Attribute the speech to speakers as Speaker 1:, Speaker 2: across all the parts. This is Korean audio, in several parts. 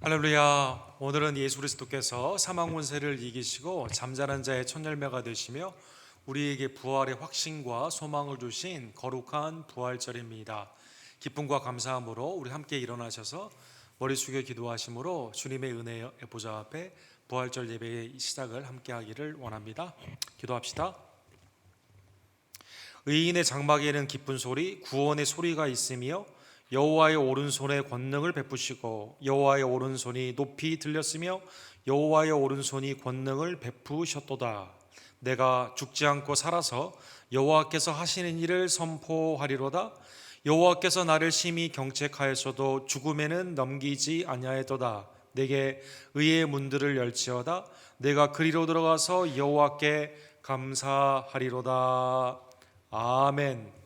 Speaker 1: 할렐루야. 오늘은 예수 그리스도께서 사망 권세를 이기시고 잠자는 자의 첫 열매가 되시며 우리에게 부활의 확신과 소망을 주신 거룩한 부활절입니다. 기쁨과 감사함으로 우리 함께 일어나셔서 머리 숙여 기도하심으로 주님의 은혜의 보좌 앞에 부활절 예배의 시작을 함께 하기를 원합니다. 기도합시다. 의인의 장막에는 기쁜 소리, 구원의 소리가 있으며 여호와의 오른손에 권능을 베푸시고 여호와의 오른손이 높이 들렸으며 여호와의 오른손이 권능을 베푸셨도다. 내가 죽지 않고 살아서 여호와께서 하시는 일을 선포하리로다. 여호와께서 나를 심히 경책하였어도 죽음에는 넘기지 아니하였도다. 내게 의의 문들을 열지어다. 내가 그리로 들어가서 여호와께 감사하리로다. 아멘.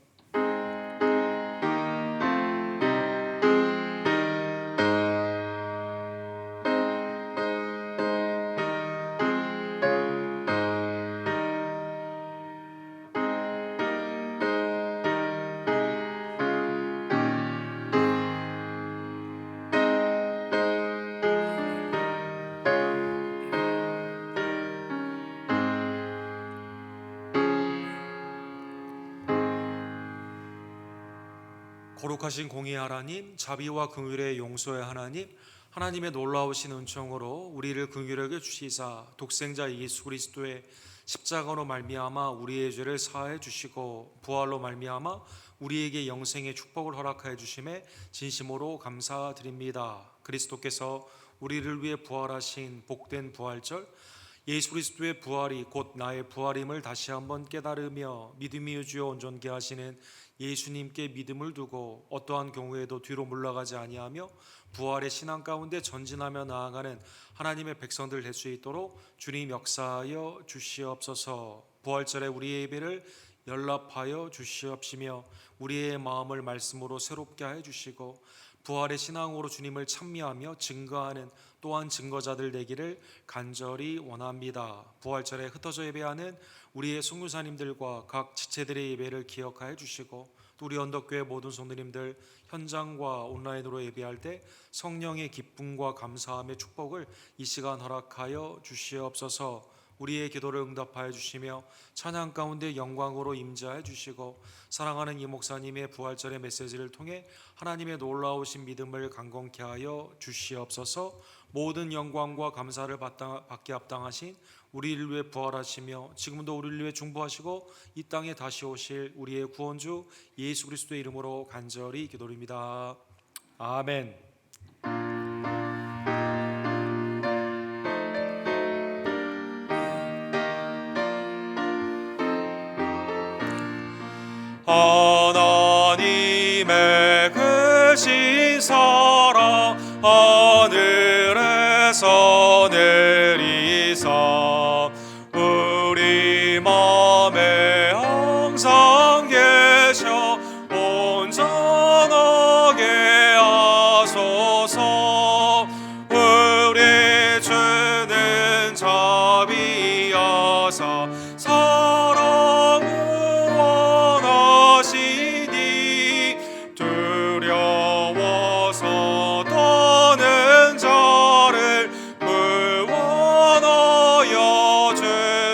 Speaker 1: 거룩하신 공의의 하나님, 자비와 긍휼의 용서의 하나님, 하나님의 놀라우신 은총으로 우리를 긍휼하게 주시사 독생자 예수 그리스도의 십자가로 말미암아 우리의 죄를 사하여 주시고 부활로 말미암아 우리에게 영생의 축복을 허락하여 주심에 진심으로 감사드립니다. 그리스도께서 우리를 위해 부활하신 복된 부활절, 예수 그리스도의 부활이 곧 나의 부활임을 다시 한번 깨달으며 믿음이 주여 온전케 하시는 예수님께 믿음을 두고 어떠한 경우에도 뒤로 물러가지 아니하며 부활의 신앙 가운데 전진하며 나아가는 하나님의 백성들 될 수 있도록 주님 역사하여 주시옵소서. 부활절에 우리의 예배를 연락하여 주시옵시며 우리의 마음을 말씀으로 새롭게 하여 주시고 부활의 신앙으로 주님을 찬미하며 증거하는 또한 증거자들 되기를 간절히 원합니다. 부활절에 흩어져 예배하는 우리의 선교사님들과 각 지체들의 예배를 기억하여 주시고 또 우리 언덕교회 모든 성도님들 현장과 온라인으로 예배할 때 성령의 기쁨과 감사함의 축복을 이 시간 허락하여 주시옵소서. 우리의 기도를 응답하여 주시며 찬양 가운데 영광으로 임재하여 주시고 사랑하는 이 목사님의 부활절의 메시지를 통해 하나님의 놀라우신 믿음을 강건케 하여 주시옵소서. 모든 영광과 감사를 받기 합당하신 우리를 위해 부활하시며 지금도 우리를 위해 중보하시고 이 땅에 다시 오실 우리의 구원주 예수 그리스도의 이름으로 간절히 기도드립니다. 아멘. 하나님의 크신 사랑 하늘에서 내리사 우리 맘에 항상 계셔 온전하게 하소서. 우리 주는 자비하사 두려워서 떠는 자를 구원하여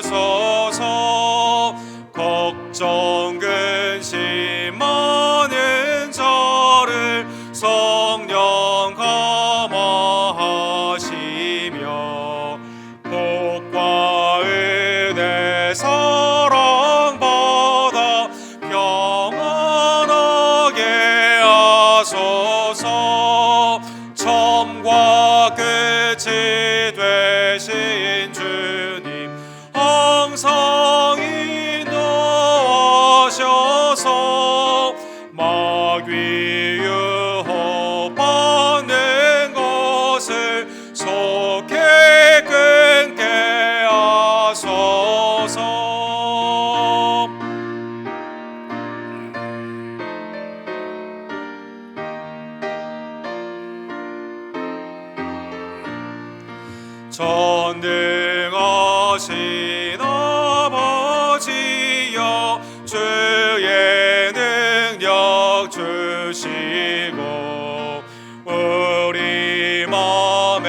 Speaker 1: 주소서. 걱정 근심 많은 자를 성령 감화하시며 복과 은혜 사랑받아 평안하게 하소서. 처음과 끝이 되신 주님 항상 인도하셔서 마귀 유혹 받는 것을 속히 끊게 하소서. 전능하신 아버지여 주의 능력 주시고 우리 마음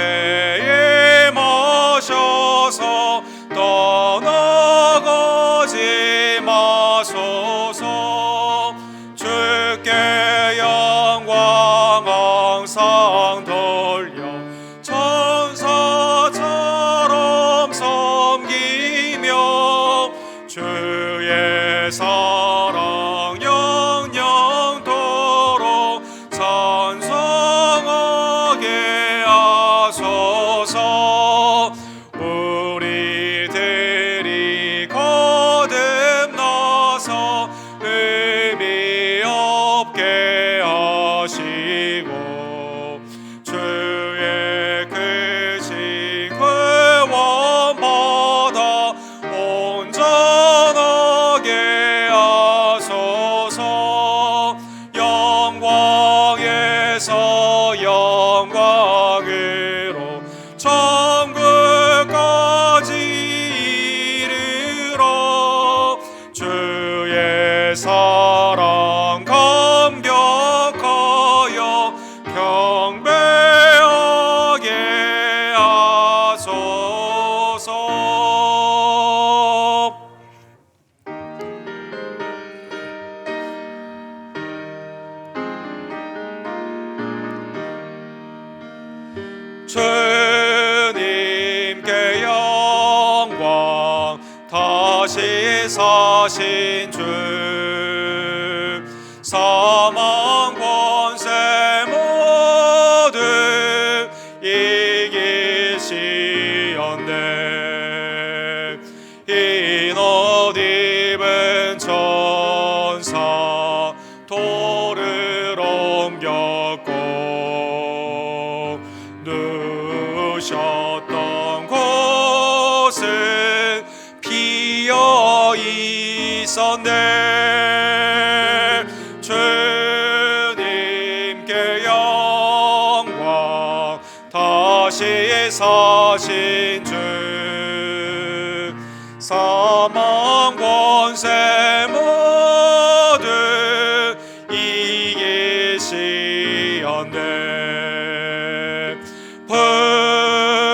Speaker 1: 사랑 감격하여 경배하게 하소서. 주님께 영광, 다시 사신 주, 사망 권세 모두 이기시었네. 흰옷 입은 천사 돌을 옮겼고 누우셨던 곳은 비어 있었네. 주님께 영광, 다시 사신 주, 사망 권세 모두 이기시었네.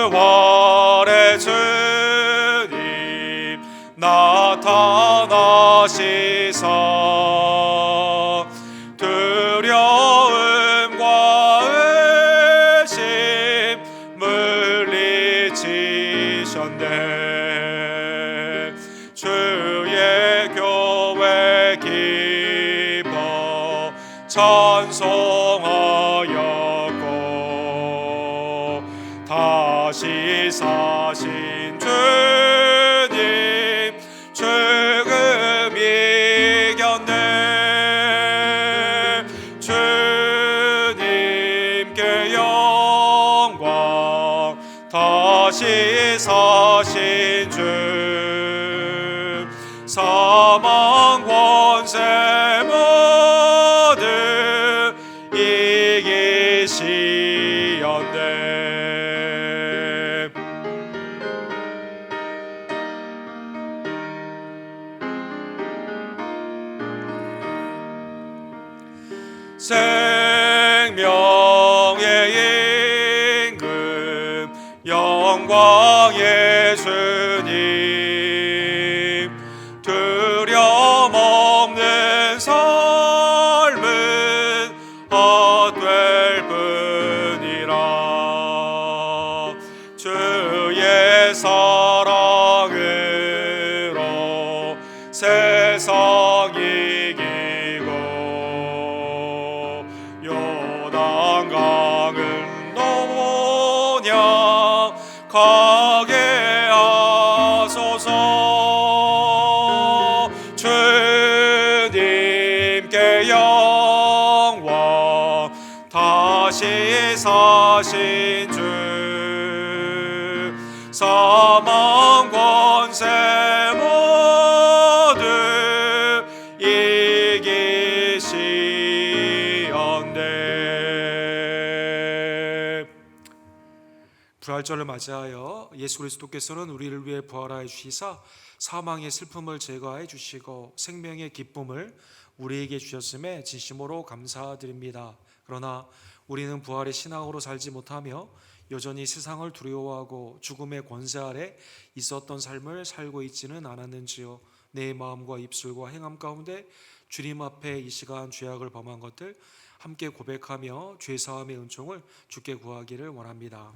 Speaker 1: 부활의 주님 나타나시사 두려움과 의심 물리치셨네. 주의 교회 기뻐 찬송하였고 다시 사신 주님 죽음 이겼네. 주님께 영광, 다시 사신 주, 사망 권세 모두 이기시었네. 생명의 임금 영광 예수님, 두려움 없는 삶은 헛될 뿐이라. 주의 사랑으로 세상 이기고 요단강을 넘으냐 가게 하소서. 주님께 영광, 다시 사신 주, 사망 권세 모두 이기시었네. 부활절을 맞이하여 예수 그리스도께서는 우리를 위해 부활하여 주시사 사망의 슬픔을 제거하여 주시고 생명의 기쁨을 우리에게 주셨음에 진심으로 감사드립니다. 그러나 우리는 부활의 신앙으로 살지 못하며 여전히 세상을 두려워하고 죽음의 권세 아래 있었던 삶을 살고 있지는 않았는지요. 내 마음과 입술과 행함 가운데 주님 앞에 이 시간 죄악을 범한 것들 함께 고백하며 죄사함의 은총을 주께 구하기를 원합니다.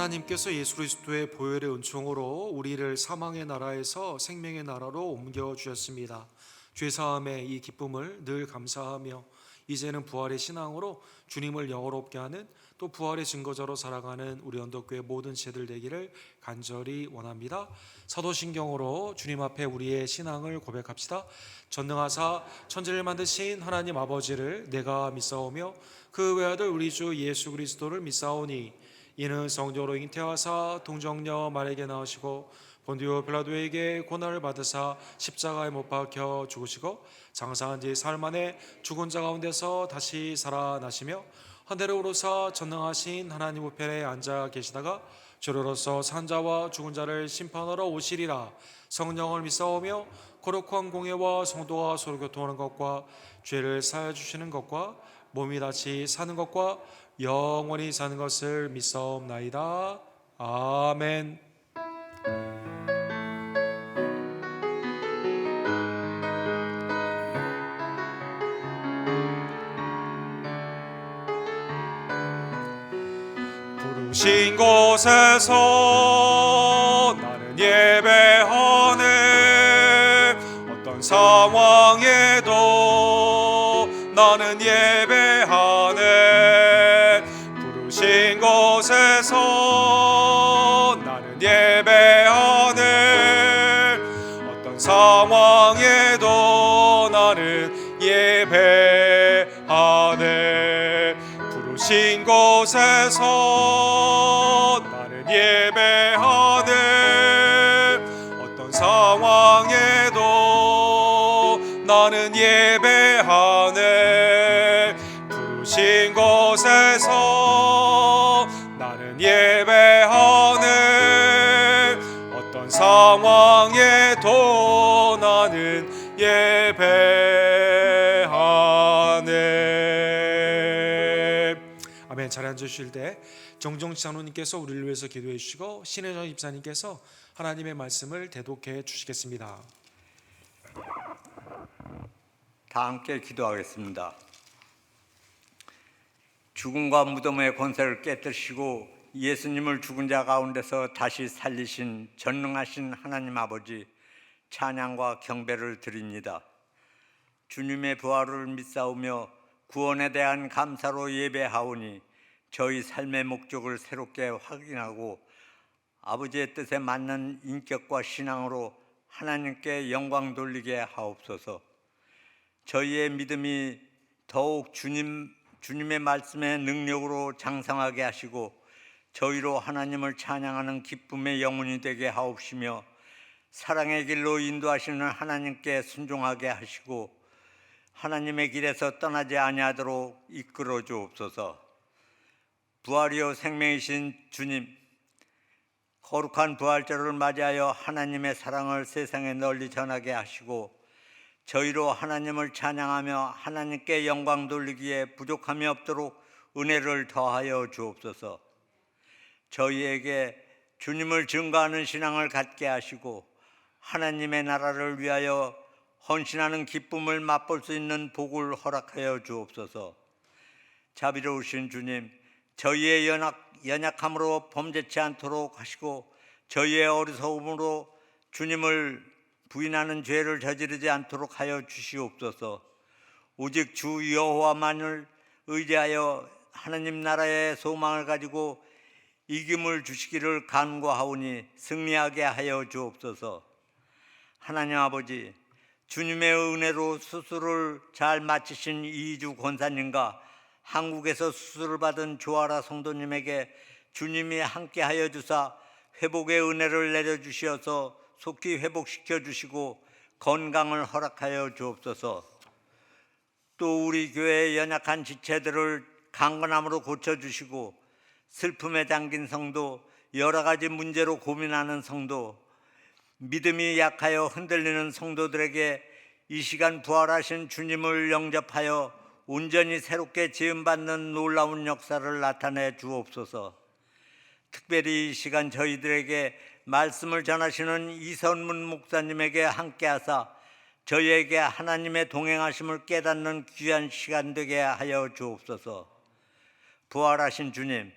Speaker 1: 하나님께서 예수 그리스도의 보혈의 은총으로 우리를 사망의 나라에서 생명의 나라로 옮겨 주셨습니다. 죄사함의 이 기쁨을 늘 감사하며 이제는 부활의 신앙으로 주님을 영원롭게 하는, 또 부활의 증거자로 살아가는 우리 언덕교회 모든 지체들 되기를 간절히 원합니다. 사도신경으로 주님 앞에 우리의 신앙을 고백합시다. 전능하사 천지를 만드신 하나님 아버지를 내가 믿사오며 그 외아들 우리 주 예수 그리스도를 믿사오니 이는 성령으로 잉태하사 동정녀 마리아에게 나으시고 본디오 빌라도에게 고난을 받으사 십자가에 못 박혀 죽으시고 장사한 지 사흘 만에 죽은 자 가운데서 다시 살아나시며 하늘에 오르사 전능하신 하나님 우편에 앉아 계시다가 주로로서 산 자와 죽은 자를 심판하러 오시리라. 성령을 믿사오며 거룩한 공예와 성도와 서로 교통하는 것과 죄를 사하여 주시는 것과 몸이 다시 사는 것과 영원히 사는 것을 믿사옵나이다. 아멘. 부르신 곳에서 나는 예배하네. 어떤 상황에도 나는 예배하네. 부르신 곳에서 나는 예배하네. 어떤 상황에도 나는 예배하네. 부르신 곳에서 나는 예배하네. 어떤 상황에도 나는 예배하네. 부르신 곳에서 나는 예배하네. 어떤 상황에도 나는 예배하네. 아멘. 잘 앉으실 때 정정치 장로님께서 우리를 위해서 기도해 주시고 신혜정 집사님께서 하나님의 말씀을 대독해 주시겠습니다.
Speaker 2: 다 함께 기도하겠습니다. 죽음과 무덤의 권세를 깨뜨리시고 예수님을 죽은 자 가운데서 다시 살리신 전능하신 하나님 아버지, 찬양과 경배를 드립니다. 주님의 부활을 믿사오며 구원에 대한 감사로 예배하오니 저희 삶의 목적을 새롭게 확인하고 아버지의 뜻에 맞는 인격과 신앙으로 하나님께 영광 돌리게 하옵소서. 저희의 믿음이 더욱 주님의 말씀의 능력으로 장성하게 하시고 저희로 하나님을 찬양하는 기쁨의 영혼이 되게 하옵시며 사랑의 길로 인도하시는 하나님께 순종하게 하시고 하나님의 길에서 떠나지 아니하도록 이끌어 주옵소서. 부활이요 생명이신 주님, 거룩한 부활절을 맞이하여 하나님의 사랑을 세상에 널리 전하게 하시고 저희로 하나님을 찬양하며 하나님께 영광 돌리기에 부족함이 없도록 은혜를 더하여 주옵소서. 저희에게 주님을 증거하는 신앙을 갖게 하시고 하나님의 나라를 위하여 헌신하는 기쁨을 맛볼 수 있는 복을 허락하여 주옵소서. 자비로우신 주님, 저희의 연약함으로 범죄치 않도록 하시고 저희의 어리석음으로 주님을 부인하는 죄를 저지르지 않도록 하여 주시옵소서. 오직 주 여호와만을 의지하여 하나님 나라의 소망을 가지고 이김을 주시기를 간구하오니 승리하게 하여 주옵소서. 하나님 아버지, 주님의 은혜로 수술을 잘 마치신 이주 권사님과 한국에서 수술을 받은 조아라 성도님에게 주님이 함께하여 주사 회복의 은혜를 내려주시어서 속히 회복시켜 주시고 건강을 허락하여 주옵소서. 또 우리 교회의 연약한 지체들을 강건함으로 고쳐주시고 슬픔에 잠긴 성도, 여러 가지 문제로 고민하는 성도, 믿음이 약하여 흔들리는 성도들에게 이 시간 부활하신 주님을 영접하여 온전히 새롭게 지음받는 놀라운 역사를 나타내 주옵소서. 특별히 이 시간 저희들에게 말씀을 전하시는 이선문 목사님에게 함께하사 저희에게 하나님의 동행하심을 깨닫는 귀한 시간 되게 하여 주옵소서. 부활하신 주님,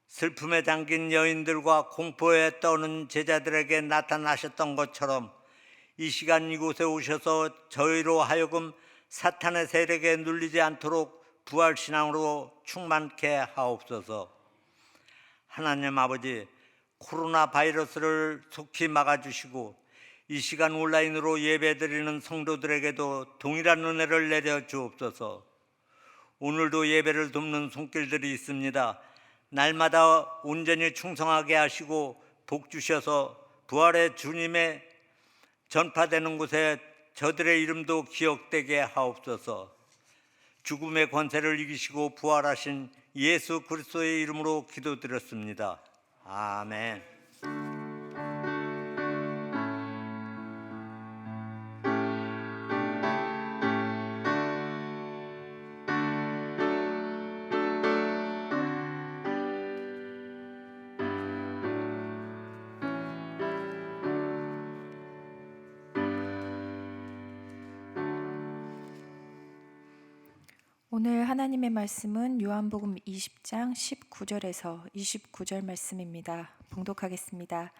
Speaker 2: 슬픔에 잠긴 여인들과 공포에 떠는 제자들에게 나타나셨던 것처럼 이 시간 이곳에 오셔서 저희로 하여금 사탄의 세력에 눌리지 않도록 부활신앙으로 충만케 하옵소서. 하나님 아버지, 코로나 바이러스를 속히 막아주시고 이 시간 온라인으로 예배드리는 성도들에게도 동일한 은혜를 내려 주옵소서. 오늘도 예배를 돕는 손길들이 있습니다. 날마다 온전히 충성하게 하시고 복 주셔서 부활의 주님의 전파되는 곳에 저들의 이름도 기억되게 하옵소서. 죽음의 권세를 이기시고 부활하신 예수 그리스도의 이름으로 기도드렸습니다. 아멘.
Speaker 3: 오늘 하나님의 말씀은 요한복음 20장 19절에서 29절 말씀입니다. 봉독하겠습니다.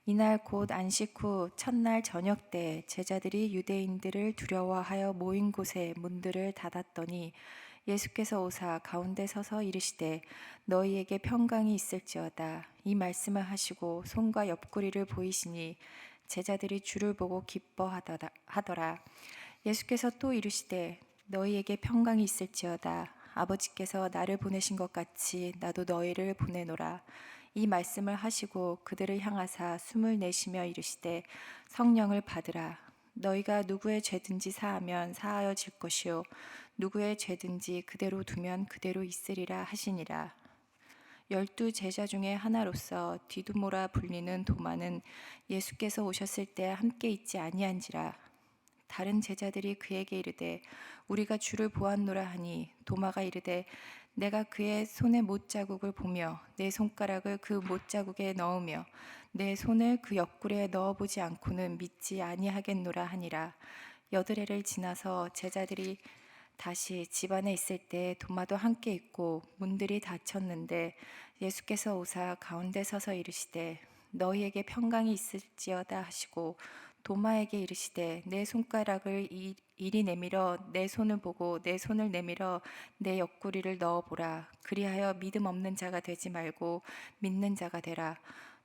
Speaker 3: 이날 곧 안식 후 첫날 저녁 때 제자들이 유대인들을 두려워하여 모인 곳에 문들을 닫았더니 예수께서 오사 가운데 서서 이르시되 너희에게 평강이 있을지어다. 이 말씀을 하시고 손과 옆구리를 보이시니 제자들이 주를 보고 기뻐하더라. 예수께서 또 이르시되 너희에게 평강이 있을지어다. 아버지께서 나를 보내신 것 같이 나도 너희를 보내노라. 이 말씀을 하시고 그들을 향하사 숨을 내쉬며 이르시되 성령을 받으라. 너희가 누구의 죄든지 사하면 사하여질 것이요 누구의 죄든지 그대로 두면 그대로 있으리라 하시니라. 12 제자 중에 하나로서 디두모라 불리는 도마는 예수께서 오셨을 때 함께 있지 아니한지라. 다른 제자들이 그에게 이르되 우리가 주를 보았노라 하니 도마가 이르되 내가 그의 손의 못자국을 보며 내 손가락을 그 못자국에 넣으며 내 손을 그 옆구리에 넣어보지 않고는 믿지 아니하겠노라 하니라. 8해를 지나서 제자들이 다시 집 안에 있을 때 도마도 함께 있고 문들이 닫혔는데 예수께서 오사 가운데 서서 이르시되 너희에게 평강이 있을지어다 하시고 도마에게 이르시되 내 손가락을 이리 내밀어 내 손을 보고 내 손을 내밀어 내 옆구리를 넣어보라. 그리하여 믿음 없는 자가 되지 말고 믿는 자가 되라.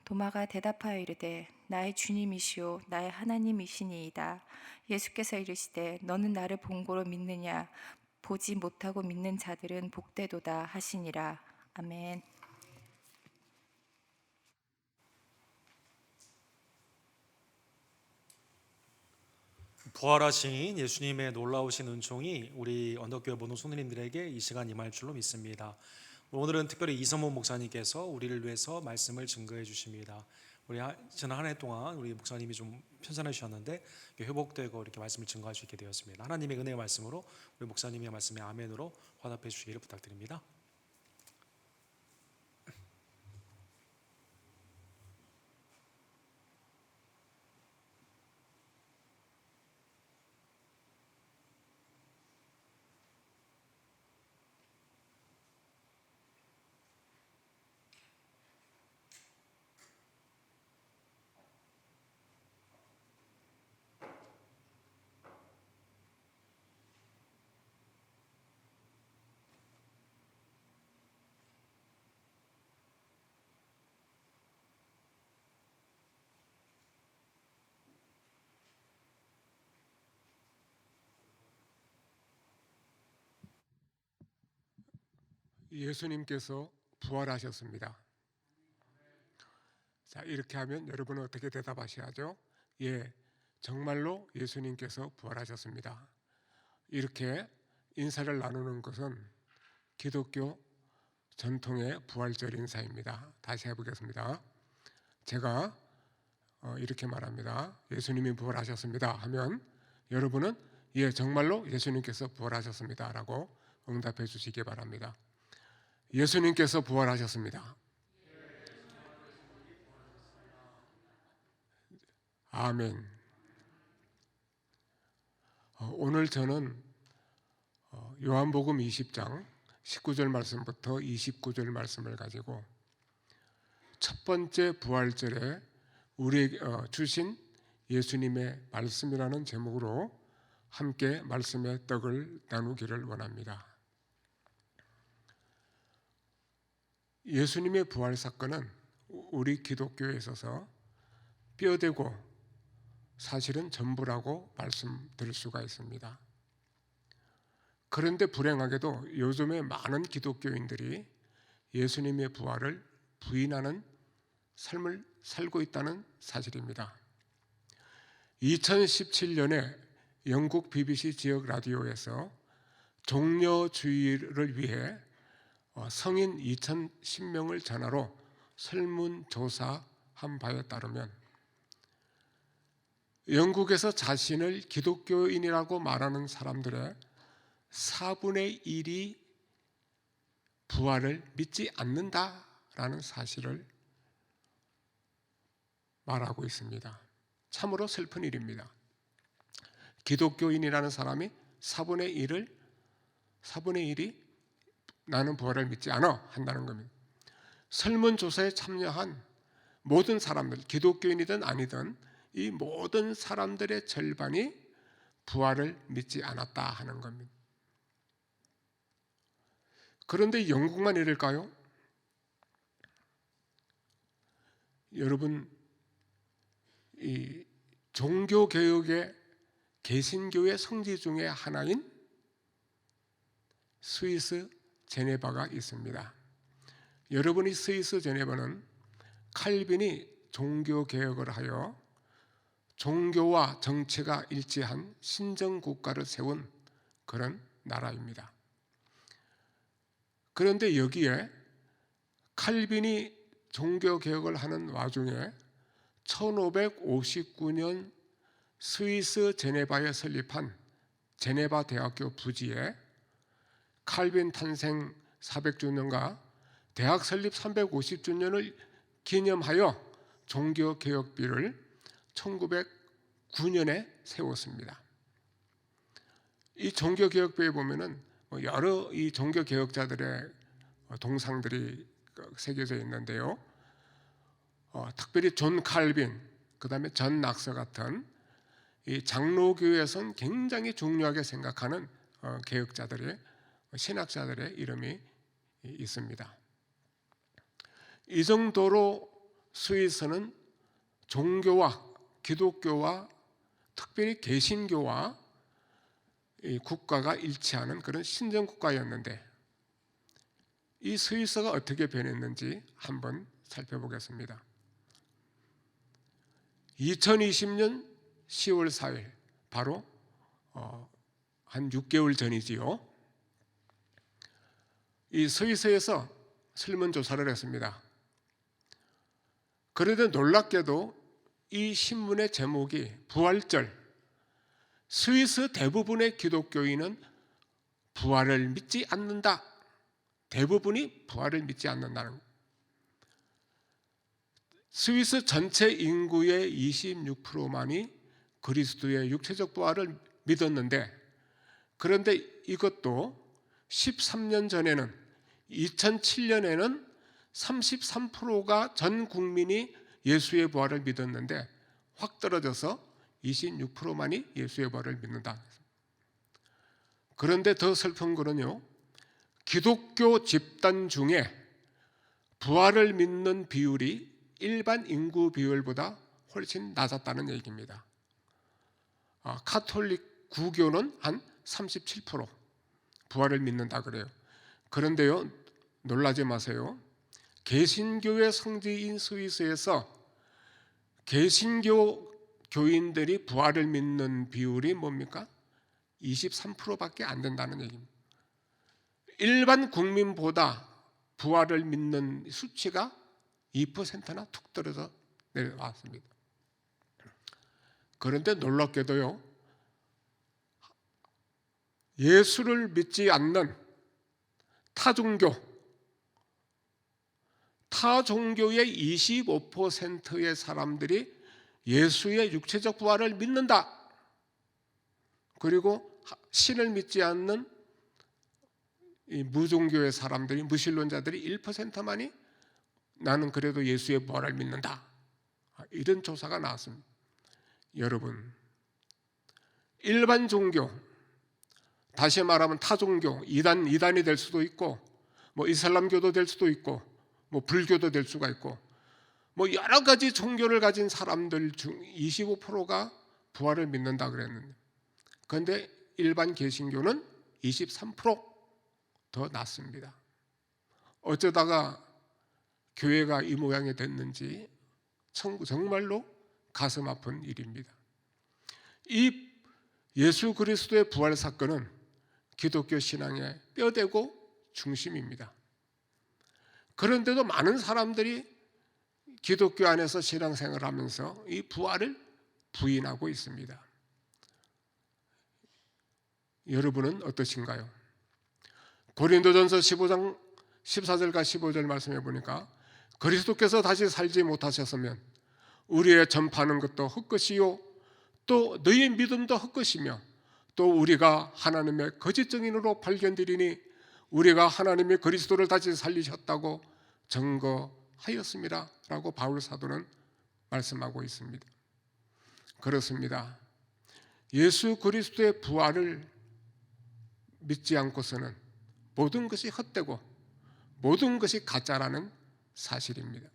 Speaker 3: 도마가 대답하여 이르되 나의 주님이시오 나의 하나님이시니이다. 예수께서 이르시되 너는 나를 본고로 믿느냐 보지 못하고 믿는 자들은 복되도다 하시니라. 아멘.
Speaker 1: 부활하신 예수님의 놀라우신 은총이 우리 언덕교회 모든 성도님들에게 이 시간 임할 줄로 믿습니다. 오늘은 특별히 이성모 목사님께서 우리를 위해서 말씀을 증거해 주십니다. 우리 지난 한 해 동안 우리 목사님이 좀 편찮으셨는데 회복되고 이렇게 말씀을 증거할 수 있게 되었습니다. 하나님의 은혜의 말씀으로 우리 목사님의 말씀에 아멘으로 화답해 주시기를 부탁드립니다.
Speaker 4: 예수님께서 부활하셨습니다. 자, 이렇게 하면 여러분은 어떻게 대답하셔야죠? 예, 정말로 예수님께서 부활하셨습니다. 이렇게 인사를 나누는 것은 기독교 전통의 부활절 인사입니다. 다시 해보겠습니다. 제가 이렇게 말합니다. 예수님이 부활하셨습니다 하면 여러분은 예, 정말로 예수님께서 부활하셨습니다 라고 응답해 주시기 바랍니다. 예수님께서 부활하셨습니다. 아멘. 오늘 저는 요한복음 20장 19절 말씀부터 29절 말씀을 가지고 첫 번째 부활절에 우리에게 주신 예수님의 말씀이라는 제목으로 함께 말씀의 떡을 나누기를 원합니다. 예수님의 부활 사건은 우리 기독교에 있어서 뼈대고 사실은 전부라고 말씀드릴 수가 있습니다. 그런데 불행하게도 요즘에 많은 기독교인들이 예수님의 부활을 부인하는 삶을 살고 있다는 사실입니다. 2017년에 영국 BBC 지역 라디오에서 종려주의를 위해 성인 2010명을 전화로 설문조사한 바에 따르면 영국에서 자신을 기독교인이라고 말하는 사람들의 4분의 1이 부활을 믿지 않는다라는 사실을 말하고 있습니다. 참으로 슬픈 일입니다. 기독교인이라는 사람이 4분의 1이 나는 부활을 믿지 않아 한다는 겁니다. 설문조사에 참여한 모든 사람들, 기독교인이든 아니든 이 모든 사람들의 절반이 부활을 믿지 않았다 하는 겁니다. 그런데 영국만 이럴까요? 여러분, 이 종교개혁의 개신교의 성지 중에 하나인 스위스 제네바가 있습니다. 여러분이 스위스 제네바는 칼빈이 종교개혁을 하여 종교와 정치가 일치한 신정국가를 세운 그런 나라입니다. 그런데 여기에 칼빈이 종교개혁을 하는 와중에 1559년 스위스 제네바에 설립한 제네바 대학교 부지에 칼빈 탄생 400주년과 대학 설립 350주년을 기념하여 종교개혁비를 1909년에 세웠습니다. 이 종교개혁비에 보면은 여러 이 종교개혁자들의 동상들이 새겨져 있는데요. 특별히 존 칼빈, 그 다음에 전 낙서 같은 이 장로교에선 굉장히 중요하게 생각하는 개혁자들의 신학자들의 이름이 있습니다. 이 정도로 스위스는 종교와 기독교와 특별히 개신교와 이 국가가 일치하는 그런 신정국가였는데 이 스위스가 어떻게 변했는지 한번 살펴보겠습니다. 2020년 10월 4일 바로 한 6개월 전이지요. 이 스위스에서 설문조사를 했습니다. 그런데 놀랍게도 이 신문의 제목이 부활절, 스위스 대부분의 기독교인은 부활을 믿지 않는다. 대부분이 부활을 믿지 않는다는 것. 스위스 전체 인구의 26%만이 그리스도의 육체적 부활을 믿었는데, 그런데 이것도 13년 전에는 2007년에는 33%가 전 국민이 예수의 부활을 믿었는데 확 떨어져서 26%만이 예수의 부활을 믿는다. 그런데 더 슬픈 거는요, 기독교 집단 중에 부활을 믿는 비율이 일반 인구 비율보다 훨씬 낮았다는 얘기입니다. 카톨릭 구교는 한 37% 부활을 믿는다 그래요. 그런데요, 놀라지 마세요. 개신교의 성지인 스위스에서 개신교 교인들이 부활을 믿는 비율이 뭡니까? 23%밖에 안 된다는 얘기입니다. 일반 국민보다 부활을 믿는 수치가 2%나 툭 떨어져 내려왔습니다. 그런데 놀랍게도요, 예수를 믿지 않는 타 종교의 25%의 사람들이 예수의 육체적 부활을 믿는다. 그리고 신을 믿지 않는 이 무종교의 사람들이, 무신론자들이 1%만이 나는 그래도 예수의 부활을 믿는다. 이런 조사가 나왔습니다. 여러분, 일반 종교, 다시 말하면 타종교, 이단이 될 수도 있고, 뭐 이슬람교도 될 수도 있고, 뭐 불교도 될 수가 있고, 뭐 여러 가지 종교를 가진 사람들 중 25%가 부활을 믿는다 그랬는데, 그런데 일반 개신교는 23%더 낮습니다. 어쩌다가 교회가 이 모양이 됐는지 정말로 가슴 아픈 일입니다. 이 예수 그리스도의 부활 사건은 기독교 신앙의 뼈대고 중심입니다. 그런데도 많은 사람들이 기독교 안에서 신앙생활을 하면서 이 부활을 부인하고 있습니다. 여러분은 어떠신가요? 고린도전서 15장 14절과 15절 말씀해 보니까 그리스도께서 다시 살지 못하셨으면 우리의 전파하는 것도 헛것이요 또 너희의 믿음도 헛것이며 또 우리가 하나님의 거짓 증인으로 발견되리니 우리가 하나님의 그리스도를 다시 살리셨다고 증거하였습니다 라고 바울 사도는 말씀하고 있습니다. 그렇습니다. 예수 그리스도의 부활을 믿지 않고서는 모든 것이 헛되고 모든 것이 가짜라는 사실입니다.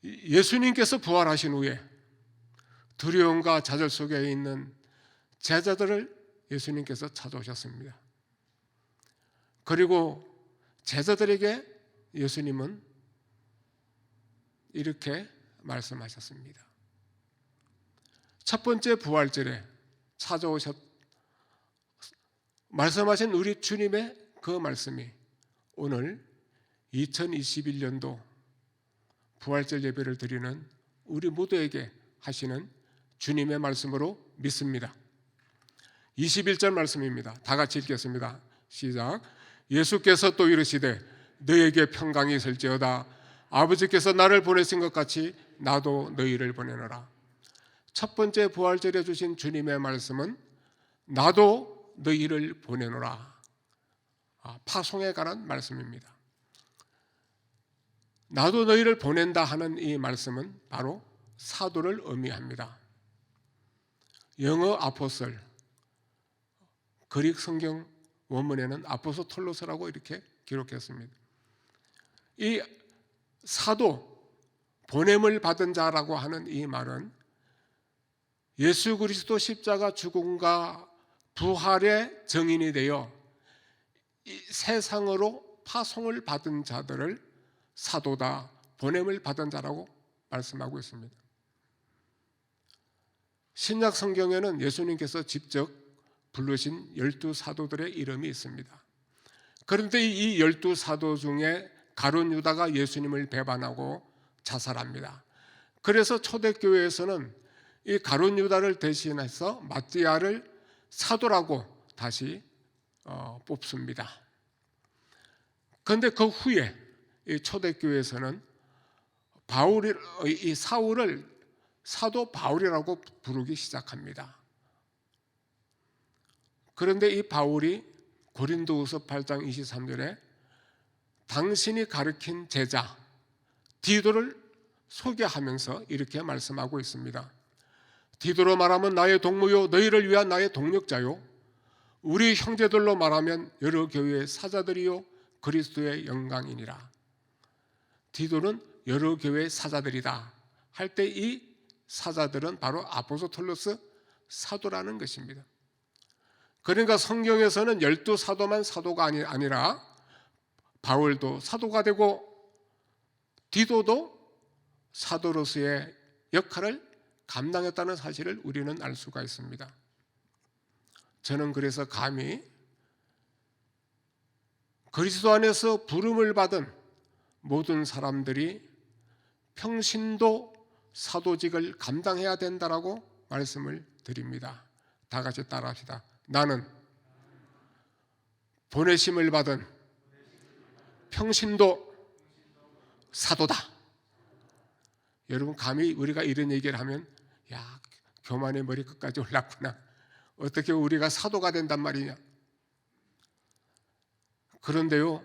Speaker 4: 예수님께서 부활하신 후에 두려움과 좌절 속에 있는 제자들을 예수님께서 찾아오셨습니다. 그리고 제자들에게 예수님은 이렇게 말씀하셨습니다. 첫 번째 부활절에 말씀하신 우리 주님의 그 말씀이 오늘 2021년도 부활절 예배를 드리는 우리 모두에게 하시는 주님의 말씀으로 믿습니다. 21절 말씀입니다. 다 같이 읽겠습니다. 시작. 예수께서 또 이르시되 너에게 평강이 있을지어다. 아버지께서 나를 보내신 것 같이 나도 너희를 보내노라. 첫 번째 부활절에 주신 주님의 말씀은 나도 너희를 보내노라. 파송에 관한 말씀입니다. 나도 너희를 보낸다 하는 이 말씀은 바로 사도를 의미합니다. 영어 아포슬, 그릭 성경 원문에는 아포스톨로스라고 이렇게 기록했습니다. 이 사도, 보냄을 받은 자라고 하는 이 말은 예수 그리스도 십자가 죽음과 부활의 증인이 되어 이 세상으로 파송을 받은 자들을 사도다, 보냄을 받은 자라고 말씀하고 있습니다. 신약 성경에는 예수님께서 직접 부르신 12사도들의 이름이 있습니다. 그런데 이 12사도 중에 가룟 유다가 예수님을 배반하고 자살합니다. 그래서 초대교회에서는 이 가룟 유다를 대신해서 마띠아를 사도라고 다시 뽑습니다. 그런데 그 후에 이 초대교회에서는 이 사울을 사도 바울이라고 부르기 시작합니다. 그런데 이 바울이 고린도후서 8장 23절에 당신이 가르친 제자 디도를 소개하면서 이렇게 말씀하고 있습니다. 디도로 말하면 나의 동무요 너희를 위한 나의 동력자요 우리 형제들로 말하면 여러 교회의 사자들이요 그리스도의 영광이니라. 디도는 여러 교회의 사자들이다 할 때 이 사자들은 바로 아포스톨로스 사도라는 것입니다. 그러니까 성경에서는 12사도만 사도가 아니라 바울도 사도가 되고 디도도 사도로서의 역할을 감당했다는 사실을 우리는 알 수가 있습니다. 저는 그래서 감히 그리스도 안에서 부름을 받은 모든 사람들이 평신도 사도직을 감당해야 된다라고 말씀을 드립니다. 다 같이 따라합시다. 나는 보내심을 받은 평신도 사도다. 여러분 감히 우리가 이런 얘기를 하면 야 교만의 머리 끝까지 올랐구나. 어떻게 우리가 사도가 된단 말이냐. 그런데요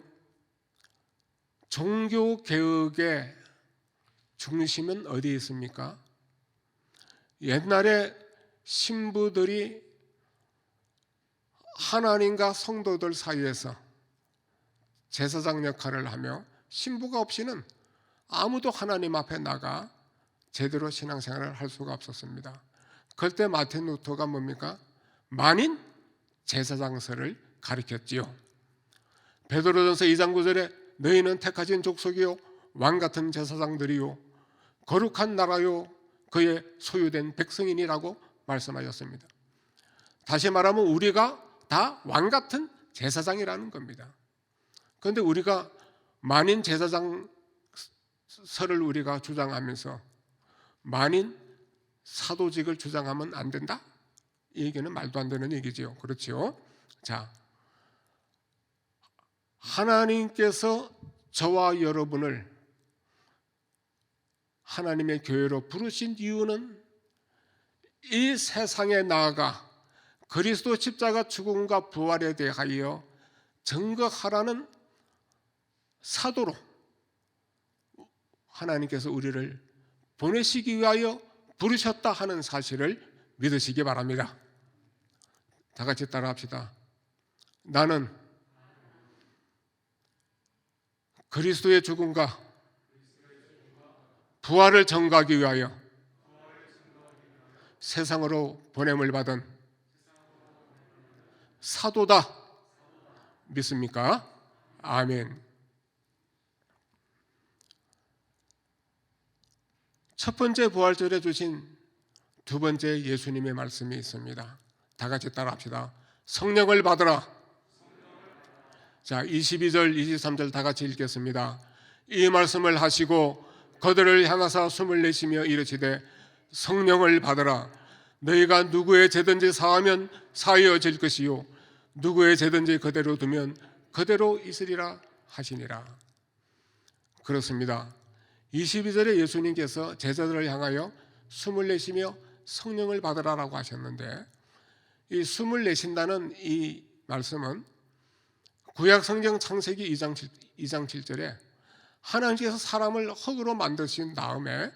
Speaker 4: 종교개혁의 중심은 어디에 있습니까? 옛날에 신부들이 하나님과 성도들 사이에서 제사장 역할을 하며 신부가 없이는 아무도 하나님 앞에 나가 제대로 신앙생활을 할 수가 없었습니다. 그때 마틴 루터가 뭡니까? 만인 제사장설을 가리켰지요. 베드로전서 2장 9절에 너희는 택하신 족속이요 왕같은 제사장들이요 거룩한 나라요 그의 소유된 백성인이라고 말씀하셨습니다. 다시 말하면 우리가 다 왕같은 제사장이라는 겁니다. 그런데 우리가 만인 제사장설을 우리가 주장하면서 만인 사도직을 주장하면 안 된다? 이 얘기는 말도 안 되는 얘기지요. 그렇지요? 자, 하나님께서 저와 여러분을 하나님의 교회로 부르신 이유는 이 세상에 나아가 그리스도 십자가 죽음과 부활에 대하여 증거하라는 사도로 하나님께서 우리를 보내시기 위하여 부르셨다 하는 사실을 믿으시기 바랍니다. 다 같이 따라합시다. 나는 그리스도의 죽음과 부활을 전가하기 위하여 세상으로 보냄을 받은 사도다. 믿습니까? 아멘. 첫 번째 부활절에 주신 두 번째 예수님의 말씀이 있습니다. 다 같이 따라합시다. 성령을 받으라. 자, 22절, 23절 다 같이 읽겠습니다. 이 말씀을 하시고 그들을 향하사 숨을 내쉬며 이르시되 성령을 받으라. 너희가 누구의 죄든지 사하면 사하여질 것이요 누구의 죄든지 그대로 두면 그대로 있으리라 하시니라. 그렇습니다. 22절에 예수님께서 제자들을 향하여 숨을 내쉬며 성령을 받으라라고 하셨는데, 이 숨을 내쉰다는 이 말씀은 구약 성경 창세기 2장 7절에 하나님께서 사람을 흙으로 만드신 다음에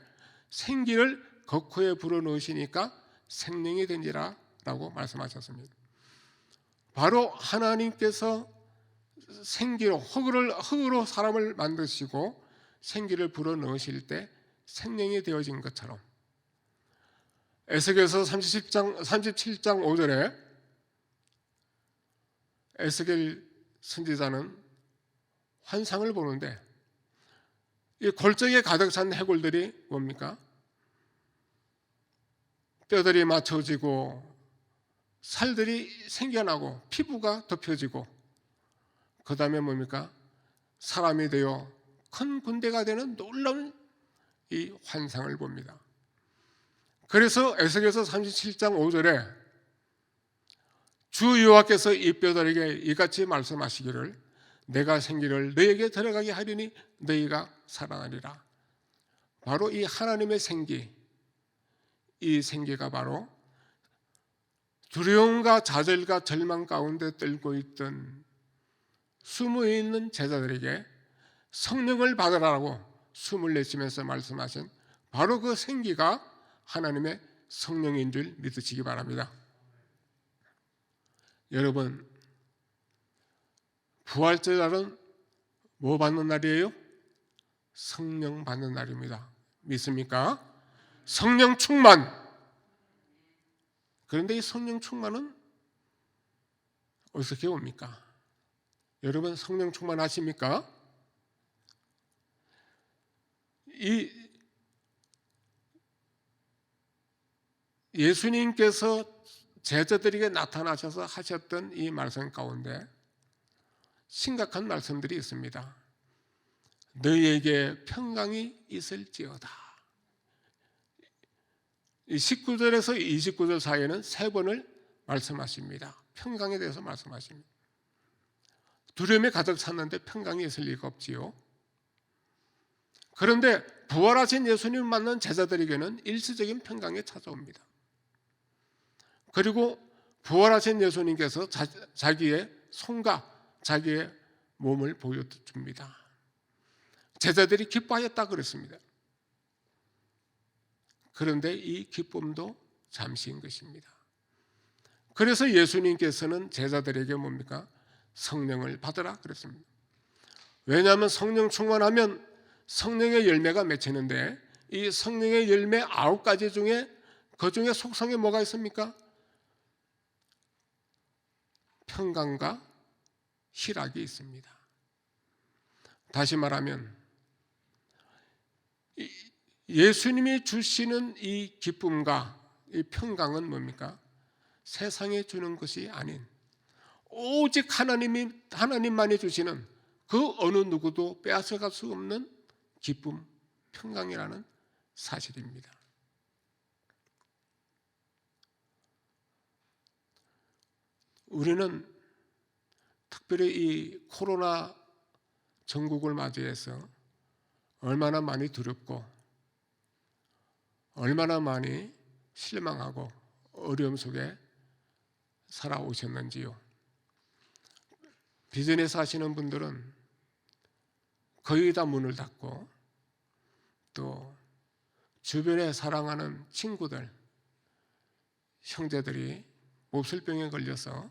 Speaker 4: 생기를 거코에 불어넣으시니까 생명이 된지라 라고 말씀하셨습니다. 바로 하나님께서 생기로 흙으로 사람을 만드시고 생기를 불어넣으실 때 생명이 되어진 것처럼 에스겔서 37장 5절에 에스겔 선지자는 환상을 보는데 이 골짜기에 가득 찬 해골들이 뭡니까? 뼈들이 맞춰지고 살들이 생겨나고 피부가 덮여지고 그 다음에 뭡니까? 사람이 되어 큰 군대가 되는 놀라운 이 환상을 봅니다. 그래서 에스겔서 37장 5절에 주 여호와께서 이 뼈들에게 이같이 말씀하시기를 내가 생기를 너희에게 들어가게 하리니 너희가 살아나리라. 바로 이 하나님의 생기, 이 생기가 바로 두려움과 좌절과 절망 가운데 떨고 있던 숨어있는 제자들에게 성령을 받으라고 숨을 내쉬면서 말씀하신 바로 그 생기가 하나님의 성령인 줄 믿으시기 바랍니다. 여러분, 부활절 날은 뭐 받는 날이에요? 성령 받는 날입니다. 믿습니까? 성령 충만. 그런데 이 성령 충만은 어떻게 옵니까? 여러분 성령 충만하십니까? 이 예수님께서 제자들에게 나타나셔서 하셨던 이 말씀 가운데 심각한 말씀들이 있습니다. 너희에게 평강이 있을지어다. 이 19절에서 29절 사이에는 세 번을 말씀하십니다. 평강에 대해서 말씀하십니다. 두려움에 가득 찼는데 평강이 있을 리가 없지요. 그런데 부활하신 예수님을 만난 제자들에게는 일시적인 평강이 찾아옵니다. 그리고 부활하신 예수님께서 자기의 손과 자기의 몸을 보여줍니다. 제자들이 기뻐하였다 그랬습니다. 그런데 이 기쁨도 잠시인 것입니다. 그래서 예수님께서는 제자들에게 뭡니까? 성령을 받으라 그랬습니다. 왜냐하면 성령 충만하면 성령의 열매가 맺히는데 이 성령의 열매 9가지 중에 그 중에 속성에 뭐가 있습니까? 평강과 희락이 있습니다. 다시 말하면 예수님이 주시는 이 기쁨과 이 평강은 뭡니까? 세상에 주는 것이 아닌 오직 하나님만이 주시는 그 어느 누구도 빼앗아갈 수 없는 기쁨, 평강이라는 사실입니다. 우리는 특별히 이 코로나 전국을 맞이해서 얼마나 많이 두렵고 얼마나 많이 실망하고 어려움 속에 살아오셨는지요. 비전에 사시는 분들은 거의 다 문을 닫고 또 주변에 사랑하는 친구들, 형제들이 몹쓸병에 걸려서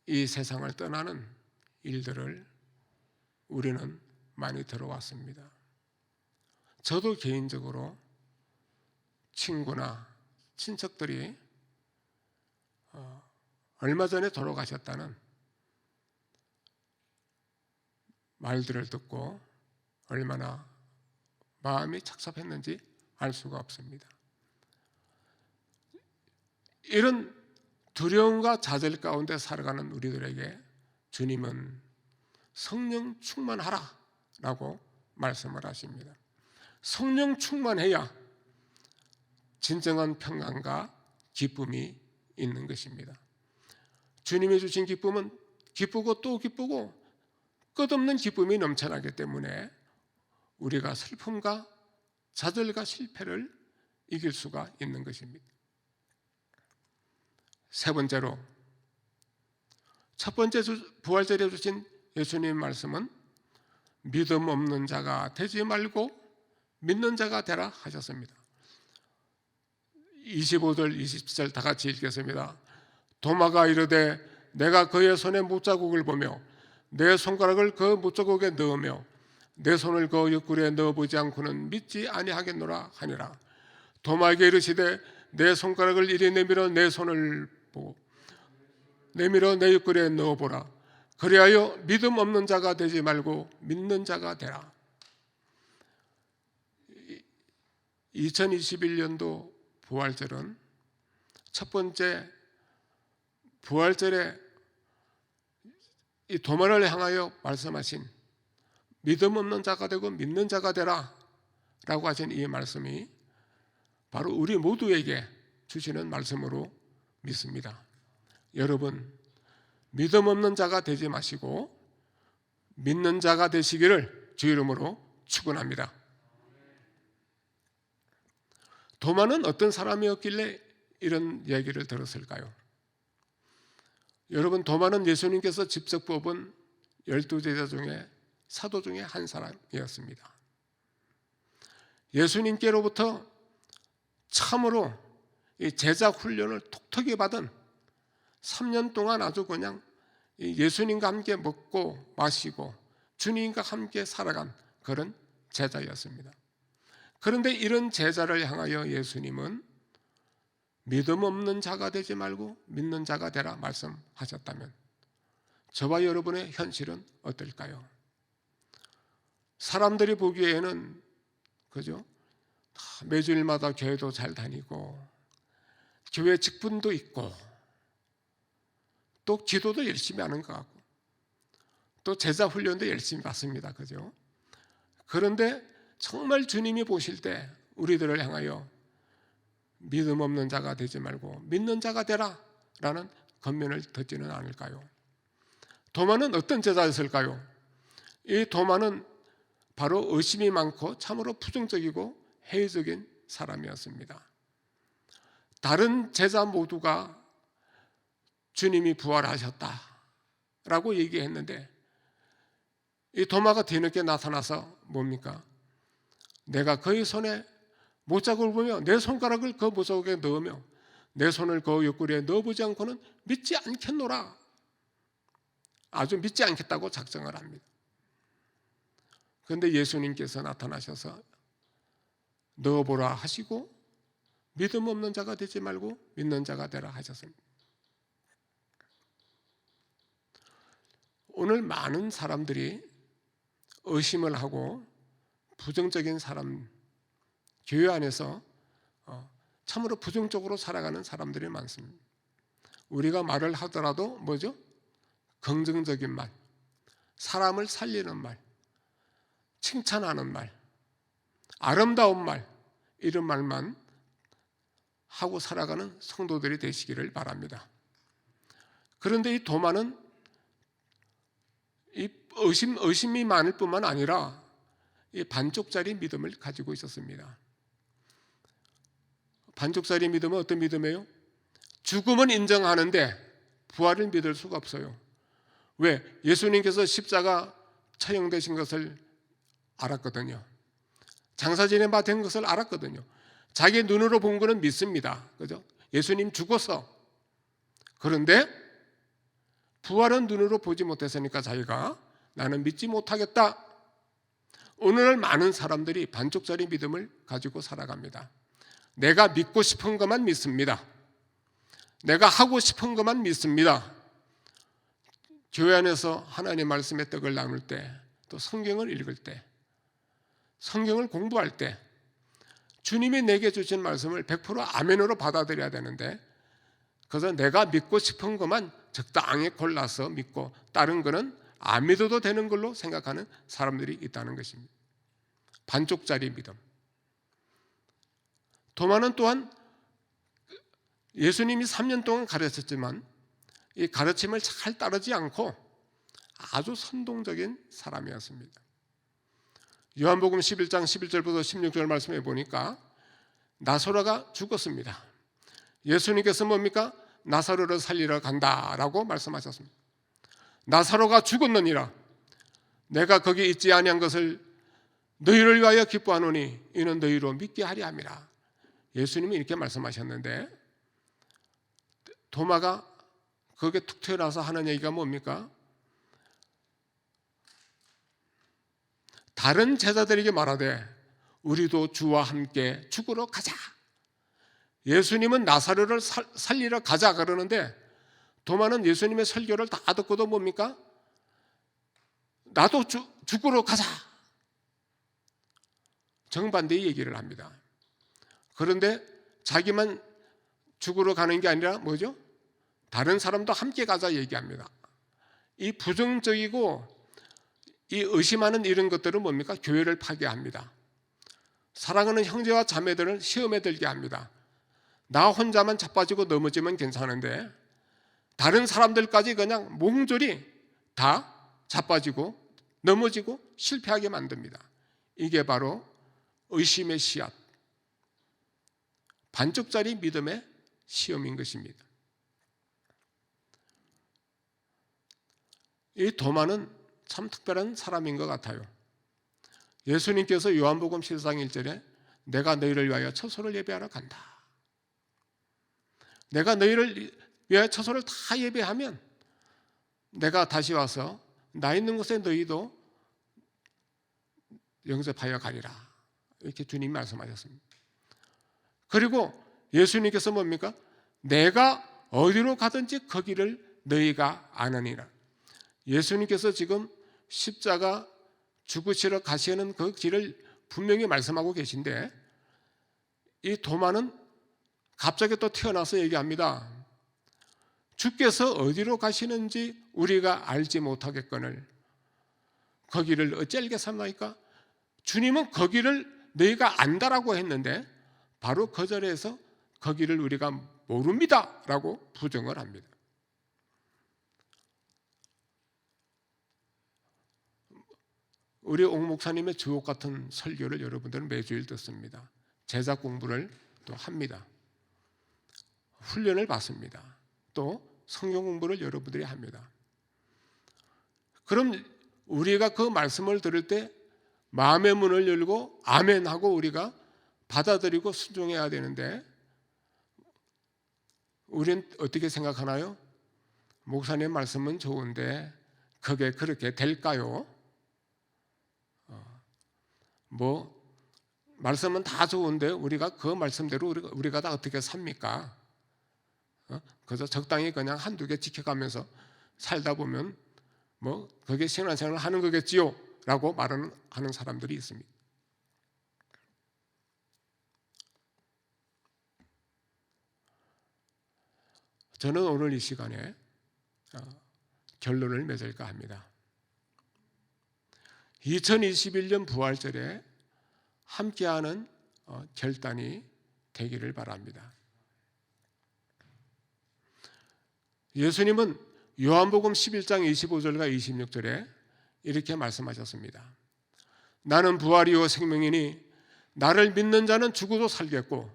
Speaker 4: 이 세상을 떠나는 일들을 우리는 많이 들어왔습니다. 저도 개인적으로 친구나 친척들이 얼마 전에 돌아가셨다는 말들을 듣고 얼마나 마음이 착잡했는지 알 수가 없습니다. 이런 두려움과 좌절 가운데 살아가는 우리들에게 주님은 성령 충만하라 라고 말씀을 하십니다. 성령 충만해야 진정한 평강과 기쁨이 있는 것입니다. 주님이 주신 기쁨은 기쁘고 또 기쁘고 끝없는 기쁨이 넘쳐나기 때문에 우리가 슬픔과 좌절과 실패를 이길 수가 있는 것입니다. 세 번째로, 첫 번째 부활절에 주신 예수님의 말씀은 믿음 없는 자가 되지 말고 믿는 자가 되라 하셨습니다. 25절, 27절 다 같이 읽겠습니다. 도마가 이르되 내가 그의 손에 못자국을 보며 내 손가락을 그 못자국에 넣으며 내 손을 그 옆구리에 넣어보지 않고는 믿지 아니하겠노라 하니라. 도마에게 이르시되 내 손가락을 이리 내밀어 내 손을 보고 내밀어 내 옆구리에 넣어보라. 그리하여 믿음 없는 자가 되지 말고 믿는 자가 되라. 2021년도 부활절은 첫 번째 부활절에 이 도마를 향하여 말씀하신 믿음 없는 자가 되고 믿는 자가 되라 라고 하신 이 말씀이 바로 우리 모두에게 주시는 말씀으로 믿습니다. 여러분, 믿음 없는 자가 되지 마시고 믿는 자가 되시기를 주 이름으로 축원합니다. 도마는 어떤 사람이었길래 이런 얘기를 들었을까요? 여러분, 도마는 예수님께서 직접 뽑은 12제자 중에 사도 중에 한 사람이었습니다. 예수님께로부터 참으로 이 제자 훈련을 톡톡히 받은 3년 동안 아주 그냥 예수님과 함께 먹고 마시고 주님과 함께 살아간 그런 제자였습니다. 그런데 이런 제자를 향하여 예수님은 믿음 없는 자가 되지 말고 믿는 자가 되라 말씀하셨다면 저와 여러분의 현실은 어떨까요? 사람들이 보기에는 그죠? 매주일마다 교회도 잘 다니고 교회 직분도 있고 또 기도도 열심히 하는 것 같고 또 제자 훈련도 열심히 받습니다. 그죠? 그런데 정말 주님이 보실 때 우리들을 향하여 믿음 없는 자가 되지 말고 믿는 자가 되라 라는 권면을 듣지는 않을까요? 도마는 어떤 제자였을까요? 이 도마는 바로 의심이 많고 참으로 부정적이고 회의적인 사람이었습니다. 다른 제자 모두가 주님이 부활하셨다라고 얘기했는데 이 도마가 뒤늦게 나타나서 뭡니까? 내가 그의 손에 못자국을 보며 내 손가락을 그 못자국에 넣으며 내 손을 그 옆구리에 넣어보지 않고는 믿지 않겠노라. 아주 믿지 않겠다고 작정을 합니다. 그런데 예수님께서 나타나셔서 넣어보라 하시고 믿음 없는 자가 되지 말고 믿는 자가 되라 하셨습니다. 오늘 많은 사람들이 의심을 하고 부정적인 사람, 교회 안에서 참으로 부정적으로 살아가는 사람들이 많습니다. 우리가 말을 하더라도 뭐죠? 긍정적인 말, 사람을 살리는 말, 칭찬하는 말, 아름다운 말, 이런 말만 하고 살아가는 성도들이 되시기를 바랍니다. 그런데 이 도마는 이 의심이 많을 뿐만 아니라 이 반쪽짜리 믿음을 가지고 있었습니다. 반쪽짜리 믿음은 어떤 믿음이에요? 죽음은 인정하는데 부활을 믿을 수가 없어요. 왜? 예수님께서 십자가 처형되신 것을 알았거든요. 장사진에 맞은 것을 알았거든요. 자기 눈으로 본 거는 믿습니다. 그죠? 예수님 죽어서. 그런데 부활은 눈으로 보지 못했으니까 자기가 나는 믿지 못하겠다. 오늘날 많은 사람들이 반쪽짜리 믿음을 가지고 살아갑니다. 내가 믿고 싶은 것만 믿습니다. 내가 하고 싶은 것만 믿습니다. 교회 안에서 하나님 말씀의 떡을 나눌 때, 또 성경을 읽을 때, 성경을 공부할 때 주님이 내게 주신 말씀을 100% 아멘으로 받아들여야 되는데 그래서 내가 믿고 싶은 것만 적당히 골라서 믿고 다른 거는 안 믿어도 되는 걸로 생각하는 사람들이 있다는 것입니다. 반쪽짜리 믿음. 도마는 또한 예수님이 3년 동안 가르쳤지만 이 가르침을 잘 따르지 않고 아주 선동적인 사람이었습니다. 요한복음 11장 11절부터 16절 말씀해 보니까 나사로가 죽었습니다. 예수님께서 뭡니까? 나사로를 살리러 간다라고 말씀하셨습니다. 나사로가 죽었느니라 내가 거기 있지 아니한 것을 너희를 위하여 기뻐하노니 이는 너희로 믿게 하려 함이라. 예수님이 이렇게 말씀하셨는데 도마가 거기에 툭 튀어나와서 하는 얘기가 뭡니까? 다른 제자들에게 말하되 우리도 주와 함께 죽으러 가자. 예수님은 나사로를 살리러 가자 그러는데 도마는 예수님의 설교를 다 듣고도 뭡니까? 나도 죽으러 가자. 정반대의 얘기를 합니다. 그런데 자기만 죽으러 가는 게 아니라 뭐죠? 다른 사람도 함께 가자 얘기합니다. 이 부정적이고 이 의심하는 이런 것들은 뭡니까? 교회를 파괴합니다. 사랑하는 형제와 자매들을 시험에 들게 합니다. 나 혼자만 자빠지고 넘어지면 괜찮은데 다른 사람들까지 그냥 몽졸이 다 자빠지고 넘어지고 실패하게 만듭니다. 이게 바로 의심의 씨앗, 반쪽짜리 믿음의 시험인 것입니다. 이 도마는 참 특별한 사람인 것 같아요. 예수님께서 요한복음 7장 1절에 내가 너희를 위하여 처소를 예배하러 간다. 내가 너희를 위하여 처소를 다 예배하면 내가 다시 와서 나 있는 곳에 너희도 영접하여 가리라. 이렇게 주님이 말씀하셨습니다. 그리고 예수님께서 뭡니까? 내가 어디로 가든지 거기를 너희가 아느니라. 예수님께서 지금 십자가 죽으시러 가시는 그 길을 분명히 말씀하고 계신데 이 도마는 갑자기 또 태어나서 얘기합니다. 주께서 어디로 가시는지 우리가 알지 못하겠거늘 거기를 어찌 알겠습니까? 주님은 거기를 너희가 안다라고 했는데 바로 그 자리에서 거기를 우리가 모릅니다 라고 부정을 합니다. 우리 옥 목사님의 주옥 같은 설교를 여러분들은 매주일 듣습니다. 제자 공부를 또 합니다. 훈련을 받습니다. 또 성경 공부를 여러분들이 합니다. 그럼 우리가 그 말씀을 들을 때 마음의 문을 열고 아멘하고 우리가 받아들이고 순종해야 되는데 우리는 어떻게 생각하나요? 목사님 말씀은 좋은데 그게 그렇게 될까요? 말씀은 다 좋은데 우리가 그 말씀대로 우리가 다 어떻게 삽니까? 그래서 적당히 그냥 한두 개 지켜가면서 살다 보면 그게 신앙생활을 하는 거겠지요 라고 말하는 사람들이 있습니다. 저는 오늘 이 시간에 결론을 맺을까 합니다. 2021년 부활절에 함께하는 결단이 되기를 바랍니다. 예수님은 요한복음 11장 25절과 26절에 이렇게 말씀하셨습니다. 나는 부활이요 생명이니 나를 믿는 자는 죽어도 살겠고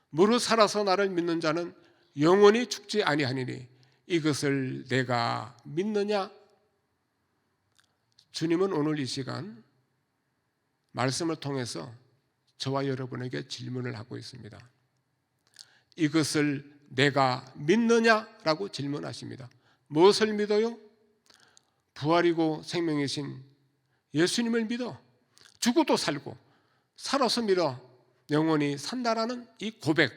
Speaker 4: 무릇 살아서 나를 믿는 자는 영원히 죽지 아니하니니 이것을 내가 믿느냐? 주님은 오늘 이 시간 말씀을 통해서 저와 여러분에게 질문을 하고 있습니다. 이것을 내가 믿느냐라고 질문하십니다. 무엇을 믿어요? 부활이고 생명이신 예수님을 믿어. 죽어도 살고 살아서 믿어 영원히 산다라는 이 고백,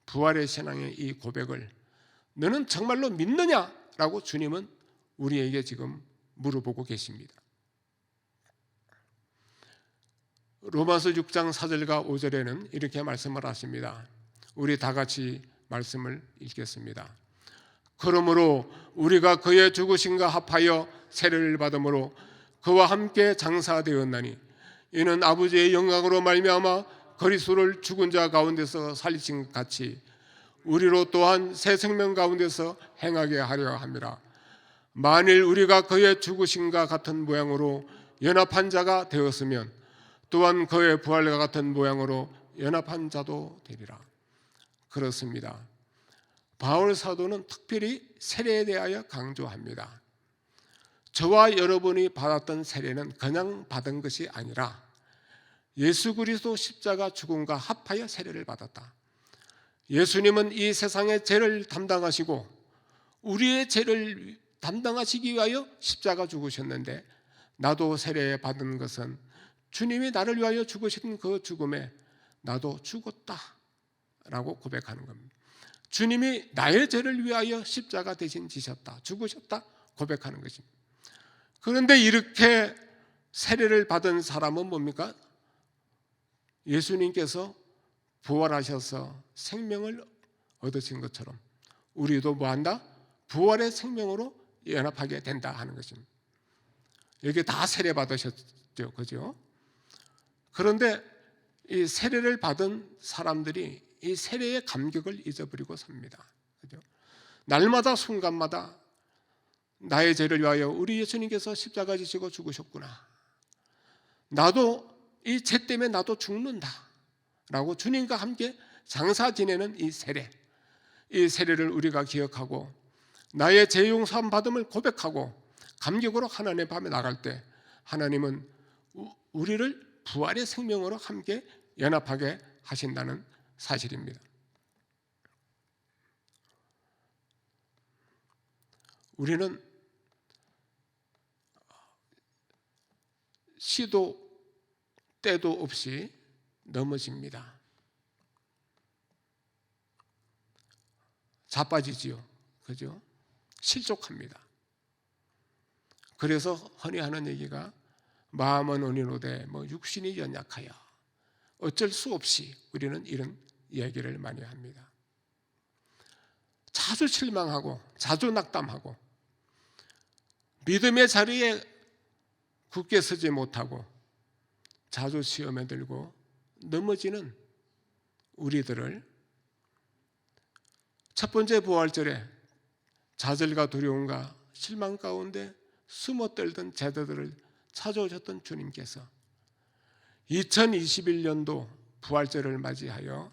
Speaker 4: 부활의 신앙의 이 고백을 너는 정말로 믿느냐라고 주님은 우리에게 지금 물어보고 계십니다. 로마서 6장 4절과 5절에는 이렇게 말씀을 하십니다. 우리 다 같이 말씀을 읽겠습니다. 그러므로 우리가 그의 죽으심과 합하여 세례를 받음으로 그와 함께 장사되었나니 이는 아버지의 영광으로 말미암아 그리스도를 죽은 자 가운데서 살리신 것 같이 우리로 또한 새 생명 가운데서 행하게 하려 함이라. 만일 우리가 그의 죽으심과 같은 모양으로 연합한 자가 되었으면 또한 그의 부활과 같은 모양으로 연합한 자도 되리라. 그렇습니다. 바울 사도는 특별히 세례에 대하여 강조합니다. 저와 여러분이 받았던 세례는 그냥 받은 것이 아니라 예수 그리스도 십자가 죽음과 합하여 세례를 받았다. 예수님은 이 세상의 죄를 담당하시고 우리의 죄를 담당하시기 위하여 십자가 죽으셨는데 나도 세례 받은 것은 주님이 나를 위하여 죽으신 그 죽음에 나도 죽었다라고 고백하는 겁니다. 주님이 나의 죄를 위하여 십자가 대신 지셨다, 죽으셨다 고백하는 것입니다. 그런데 이렇게 세례를 받은 사람은 뭡니까? 예수님께서 부활하셔서 생명을 얻으신 것처럼 우리도 뭐한다? 부활의 생명으로 연합하게 된다 하는 것입니다. 여기 다 세례 받으셨죠, 그죠? 그런데 이 세례를 받은 사람들이 이 세례의 감격을 잊어버리고 삽니다. 그죠? 날마다 순간마다 나의 죄를 위하여 우리 예수님께서 십자가 지시고 죽으셨구나. 나도 이 죄 때문에 나도 죽는다. 라고 주님과 함께 장사 지내는 이 세례. 이 세례를 우리가 기억하고 나의 죄 용서함 받음을 고백하고 감격으로 하나님 밤에 나갈 때 하나님은 우리를 부활의 생명으로 함께 연합하게 하신다는 사실입니다. 우리는 시도 때도 없이 넘어집니다. 자빠지지요. 그죠? 실족합니다. 그래서 흔히 하는 얘기가 마음은 온유로되 육신이 연약하여 어쩔 수 없이 우리는 이런 이야기를 많이 합니다. 자주 실망하고 자주 낙담하고 믿음의 자리에 굳게 서지 못하고 자주 시험에 들고 넘어지는 우리들을 첫 번째 부활절에 좌절과 두려움과 실망 가운데 숨어 떨던 제자들을 찾아오셨던 주님께서 2021년도 부활절을 맞이하여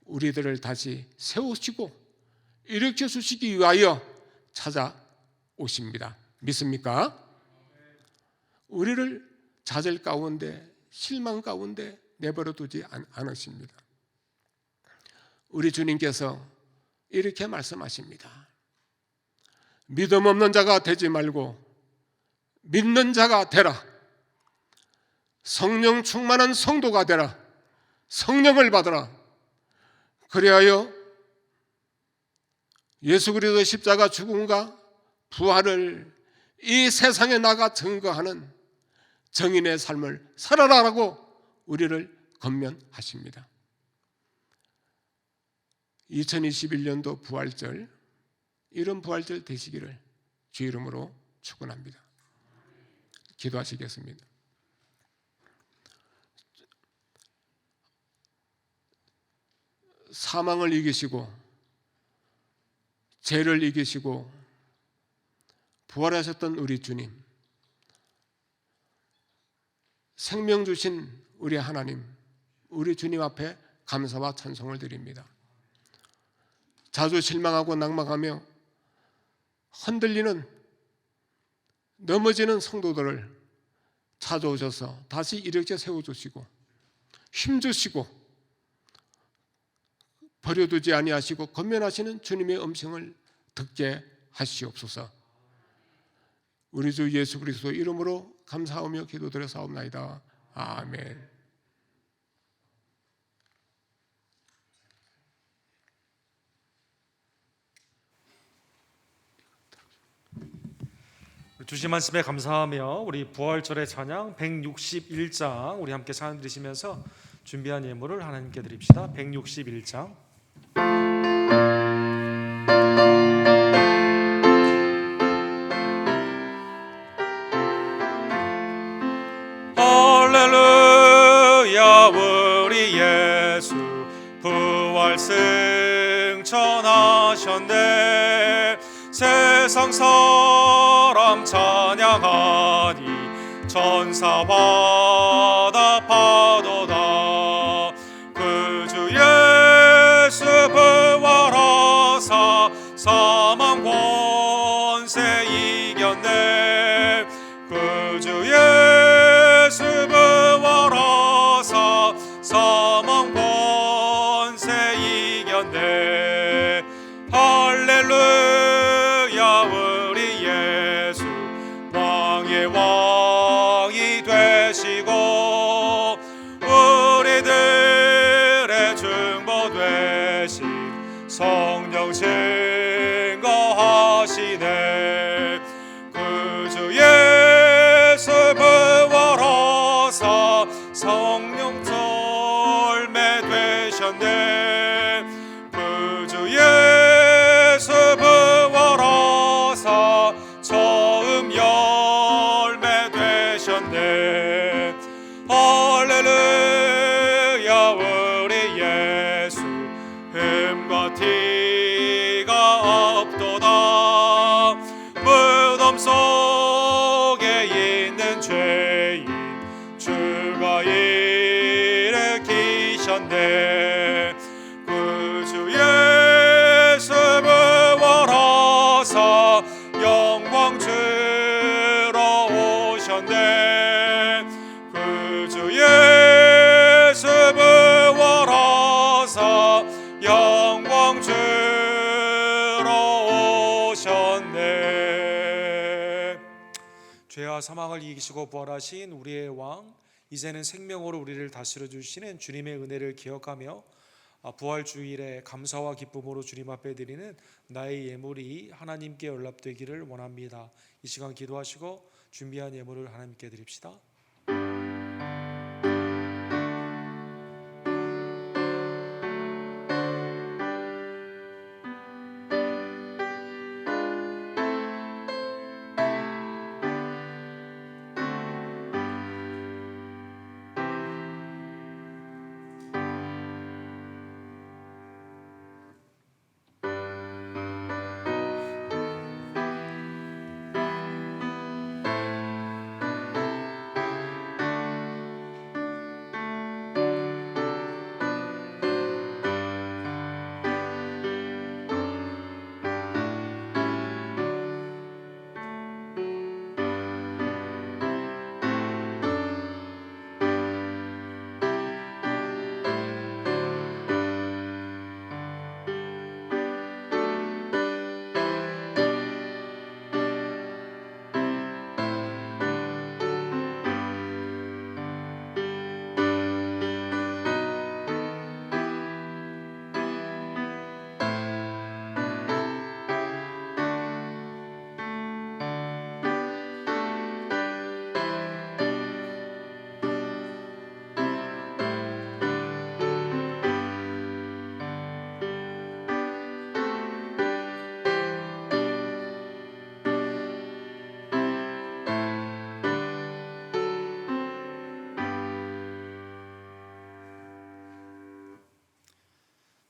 Speaker 4: 우리들을 다시 세우시고 일으켜 주시기 위하여 찾아오십니다. 믿습니까? 우리를 좌절 가운데, 실망 가운데 내버려 두지 않으십니다. 우리 주님께서 이렇게 말씀하십니다. 믿음 없는 자가 되지 말고 믿는 자가 되라. 성령 충만한 성도가 되라. 성령을 받으라. 그리하여 예수 그리스도의 십자가 죽음과 부활을 이 세상에 나가 증거하는 정인의 삶을 살아라라고 우리를 권면하십니다. 2021년도 부활절, 이런 부활절 되시기를 주 이름으로 축원합니다. 기도하시겠습니다. 사망을 이기시고 죄를 이기시고 부활하셨던 우리 주님, 생명 주신 우리 하나님, 우리 주님 앞에 감사와 찬송을 드립니다. 자주 실망하고 낙망하며 흔들리는, 넘어지는 성도들을 찾아오셔서 다시 일으켜 세워주시고 힘주시고 버려두지 아니하시고 권면하시는 주님의 음성을 듣게 하시옵소서. 우리 주 예수 그리스도 이름으로 감사하며 기도드려 사옵나이다. 아멘.
Speaker 1: 주신 말씀에 감사하며 우리 부활절의 찬양 161장 우리 함께 찬양 드리시면서 준비한 예물을 하나님께 드립시다. 161장. 할렐루야 우리 예수 부활 승천하셨네. 세상 사람 찬양하니 천사마다 파도다. 그 주 예수 부활하사 사망 권세 이겼네. 그 주 예수 부활하사 사망 권세 이겼네. 할렐루야 우리 예수 왕의 왕이 되시고 우리들의 중보 되신 성령 증거하시네. 그 주 예수 부활하사 성령 썰매 되셨네. 그 주 예수 부활하사 처음 열매 되셨네. 할렐루야 우리 예수 흠과 티가 없도다. 무덤 속에 있는 죄인 주가 일으키셨네. 그 주 예수 부활하사 영광 주러 오셨네. 그 주 예수 부활하사 영광 주러 오셨네. 죄와 사망을 이기시고 부활하신 우리의 왕, 이제는 생명으로 우리를 다스려 주시는 주님의 은혜를 기억하며 부활 주일에 감사와 기쁨으로 주님 앞에 드리는 나의 예물이 하나님께 연락되기를 원합니다. 이 시간 기도하시고 준비한 예물을 하나님께 드립시다.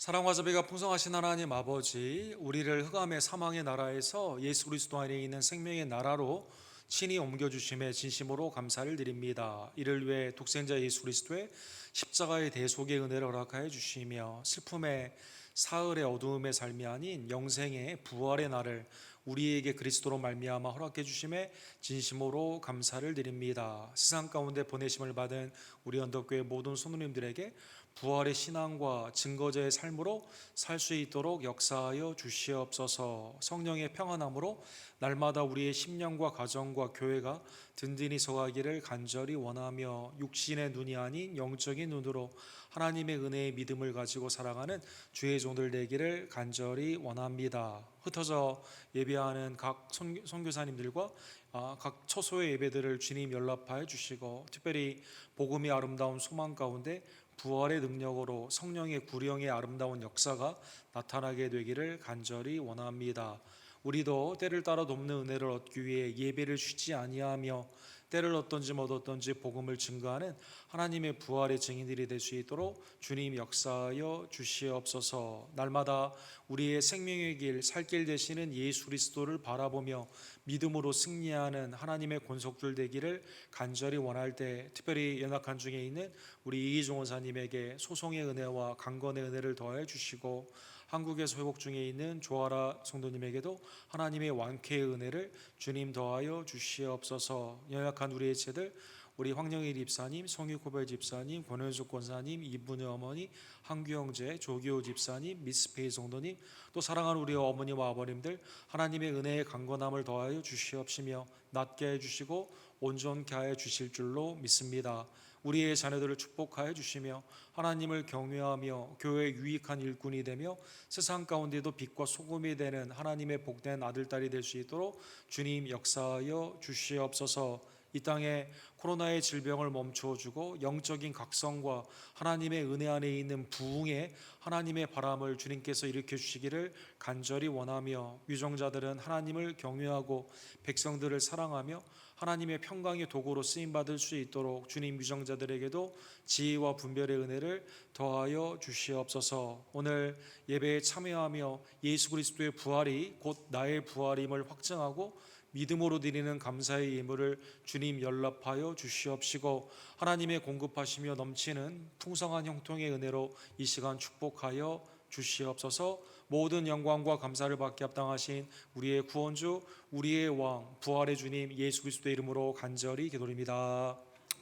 Speaker 1: 사랑과 자비가 풍성하신 하나님 아버지, 우리를 흑암의 사망의 나라에서 예수 그리스도 안에 있는 생명의 나라로 친히 옮겨주심에 진심으로 감사를 드립니다. 이를 위해 독생자 예수 그리스도의 십자가의 대속의 은혜를 허락하여 주시며 슬픔의 사흘의 어두움의 삶이 아닌 영생의 부활의 날을 우리에게 그리스도로 말미암아 허락해 주심에 진심으로 감사를 드립니다. 세상 가운데 보내심을 받은 우리 언덕교회 모든 성도님들에게 부활의 신앙과 증거자의 삶으로 살 수 있도록 역사하여 주시옵소서. 성령의 평안함으로 날마다 우리의 심령과 가정과 교회가 든든히 서가기를 간절히 원하며 육신의 눈이 아닌 영적인 눈으로 하나님의 은혜의 믿음을 가지고 살아가는 주의 종들 되기를 간절히 원합니다. 흩어져 예배하는 각 선교사님들과 각 처소의 예배들을 주님 연락하여 주시고, 특별히 복음이 아름다운 소망 가운데 부활의 능력으로 성령의 구령의 아름다운 역사가 나타나게 되기를 간절히 원합니다. 우리도 때를 따라 돕는 은혜를 얻기 위해 예배를 쉬지 아니하며 때를 얻든지 못 얻든지 복음을 증거하는 하나님의 부활의 증인들이 될 수 있도록 주님 역사하여 주시옵소서. 날마다 우리의 생명의 길, 살 길 되시는 예수 그리스도를 바라보며 믿음으로 승리하는 하나님의 권속들 되기를 간절히 원할 때, 특별히 연약한 중에 있는 우리 이기종 원사님에게 소송의 은혜와 강건의 은혜를 더해 주시고, 한국에서 회복 중에 있는 조아라 성도님에게도 하나님의 완쾌의 은혜를 주님 더하여 주시옵소서. 연약한 우리의 제들, 우리 황영일 집사님, 성유코벨 집사님, 권현숙 권사님, 이분의 어머니, 한규영제, 조기호 집사님, 미스페이 성도님, 또 사랑하는 우리 어머니와 아버님들, 하나님의 은혜의 강건함을 더하여 주시옵시며 낫게 해주시고 온전케 하여 주실 줄로 믿습니다. 우리의 자녀들을 축복하여 주시며 하나님을 경외하며 교회에 유익한 일꾼이 되며 세상 가운데도 빛과 소금이 되는 하나님의 복된 아들딸이 될 수 있도록 주님 역사하여 주시옵소서. 이 땅에 코로나의 질병을 멈춰주고 영적인 각성과 하나님의 은혜 안에 있는 부흥의 하나님의 바람을 주님께서 일으켜 주시기를 간절히 원하며, 유정자들은 하나님을 경외하고 백성들을 사랑하며 하나님의 평강의 도구로 쓰임받을 수 있도록 주님 유정자들에게도 지혜와 분별의 은혜를 더하여 주시옵소서. 오늘 예배에 참여하며 예수 그리스도의 부활이 곧 나의 부활임을 확증하고 믿음으로 드리는 감사의 예물을 주님 연락하여 주시옵시고, 하나님의 공급하시며 넘치는 풍성한 형통의 은혜로 이 시간 축복하여 주시옵소서. 모든 영광과 감사를 받게 합당하신 우리의 구원주, 우리의 왕, 부활의 주님 예수 그리스도의 이름으로 간절히 기도드립니다.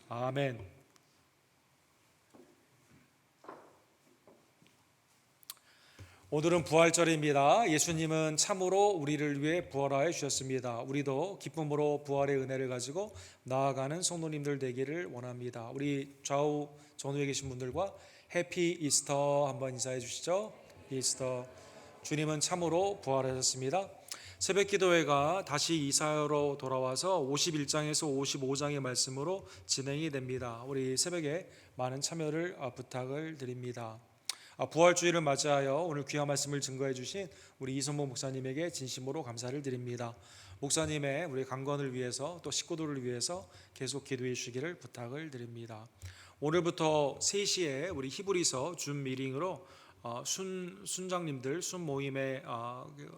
Speaker 1: 아멘. 오늘은 부활절입니다. 예수님은 참으로 우리를 위해 부활하여 주셨습니다. 우리도 기쁨으로 부활의 은혜를 가지고 나아가는 성도님들 되기를 원합니다. 우리 좌우 전후에 계신 분들과 해피 이스터 한번 인사해 주시죠. 이스터. 주님은 참으로 부활하셨습니다. 새벽기도회가 다시 이사야로 돌아와서 51장에서 55장의 말씀으로 진행이 됩니다. 우리 새벽에 많은 참여를 부탁을 드립니다. 부활주일을 맞이하여 오늘 귀한 말씀을 증거해 주신 우리 이선모 목사님에게 진심으로 감사를 드립니다. 목사님의 우리 강건을 위해서 또 식구들을 위해서 계속 기도해 주시기를 부탁을 드립니다. 오늘부터 3시에 우리 히브리서 줌 미팅으로 순장님들 순 모임의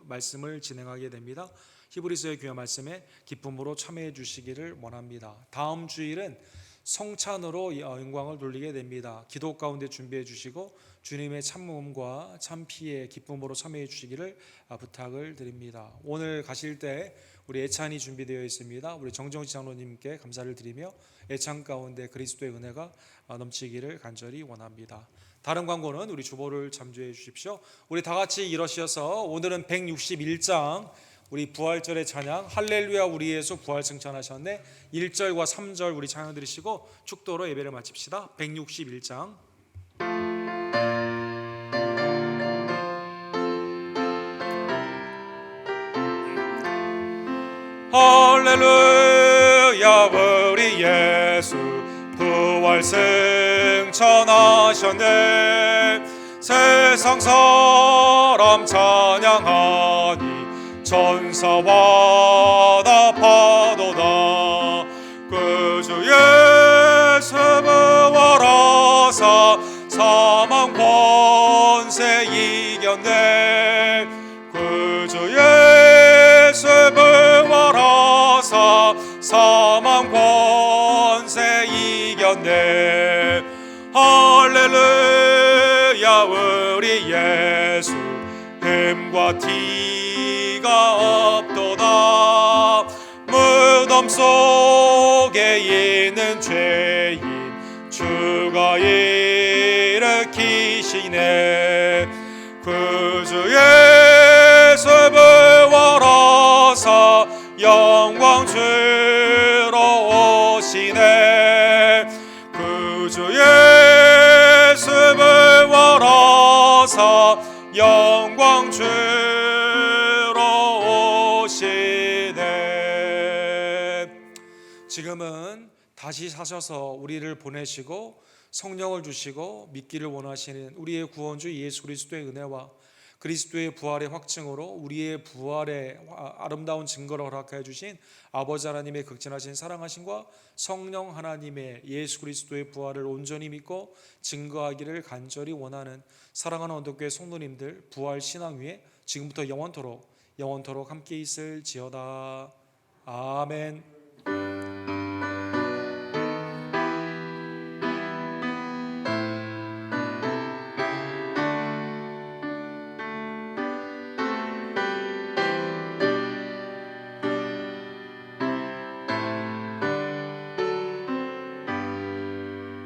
Speaker 1: 말씀을 진행하게 됩니다. 히브리서의 귀한 말씀에 기쁨으로 참여해 주시기를 원합니다. 다음 주일은 성찬으로 영광을 돌리게 됩니다. 기도 가운데 준비해 주시고 주님의 참모음과 참피의 기쁨으로 참여해 주시기를 부탁을 드립니다. 오늘 가실 때 우리 애찬이 준비되어 있습니다. 우리 정정지 장로님께 감사를 드리며 애찬 가운데 그리스도의 은혜가 넘치기를 간절히 원합니다. 다른 광고는 우리 주보를 참조해 주십시오. 우리 다 같이 일어서셔서 오늘은 161장 우리 부활절의 찬양 할렐루야 우리 예수 부활 승천하셨네 1절과 3절 우리 찬양 드리시고 축도로 예배를 마칩시다. 161장 할렐루야 우리 예수 부활 승천하셨네 세상 사람 찬양하니 천사와 다 파도다 그 주 예수 부활하사 사망 권세 이겼네. 구주 예수 부활하사 사망 권세 이겼네. 할렐루야 우리 예수 흠과 티가 없도다. 무덤 속에 있는 죄인 주가 일으키시네. 구주 예수 부활하사 영광 주러 오시네. 구주 예수 부활하사 영광 주러 오시네. 지금은 다시 사셔서 우리를 보내시고 성령을 주시고 믿기를 원하시는 우리의 구원주 예수 그리스도의 은혜와 그리스도의 부활의 확증으로 우리의 부활의 아름다운 증거를 허락하여 주신 아버지 하나님의 극진하신 사랑하심과 성령 하나님의 예수 그리스도의 부활을 온전히 믿고 증거하기를 간절히 원하는 사랑하는 언덕교회 성도님들 부활 신앙 위에 지금부터 영원토록 함께 있을지어다. 아멘.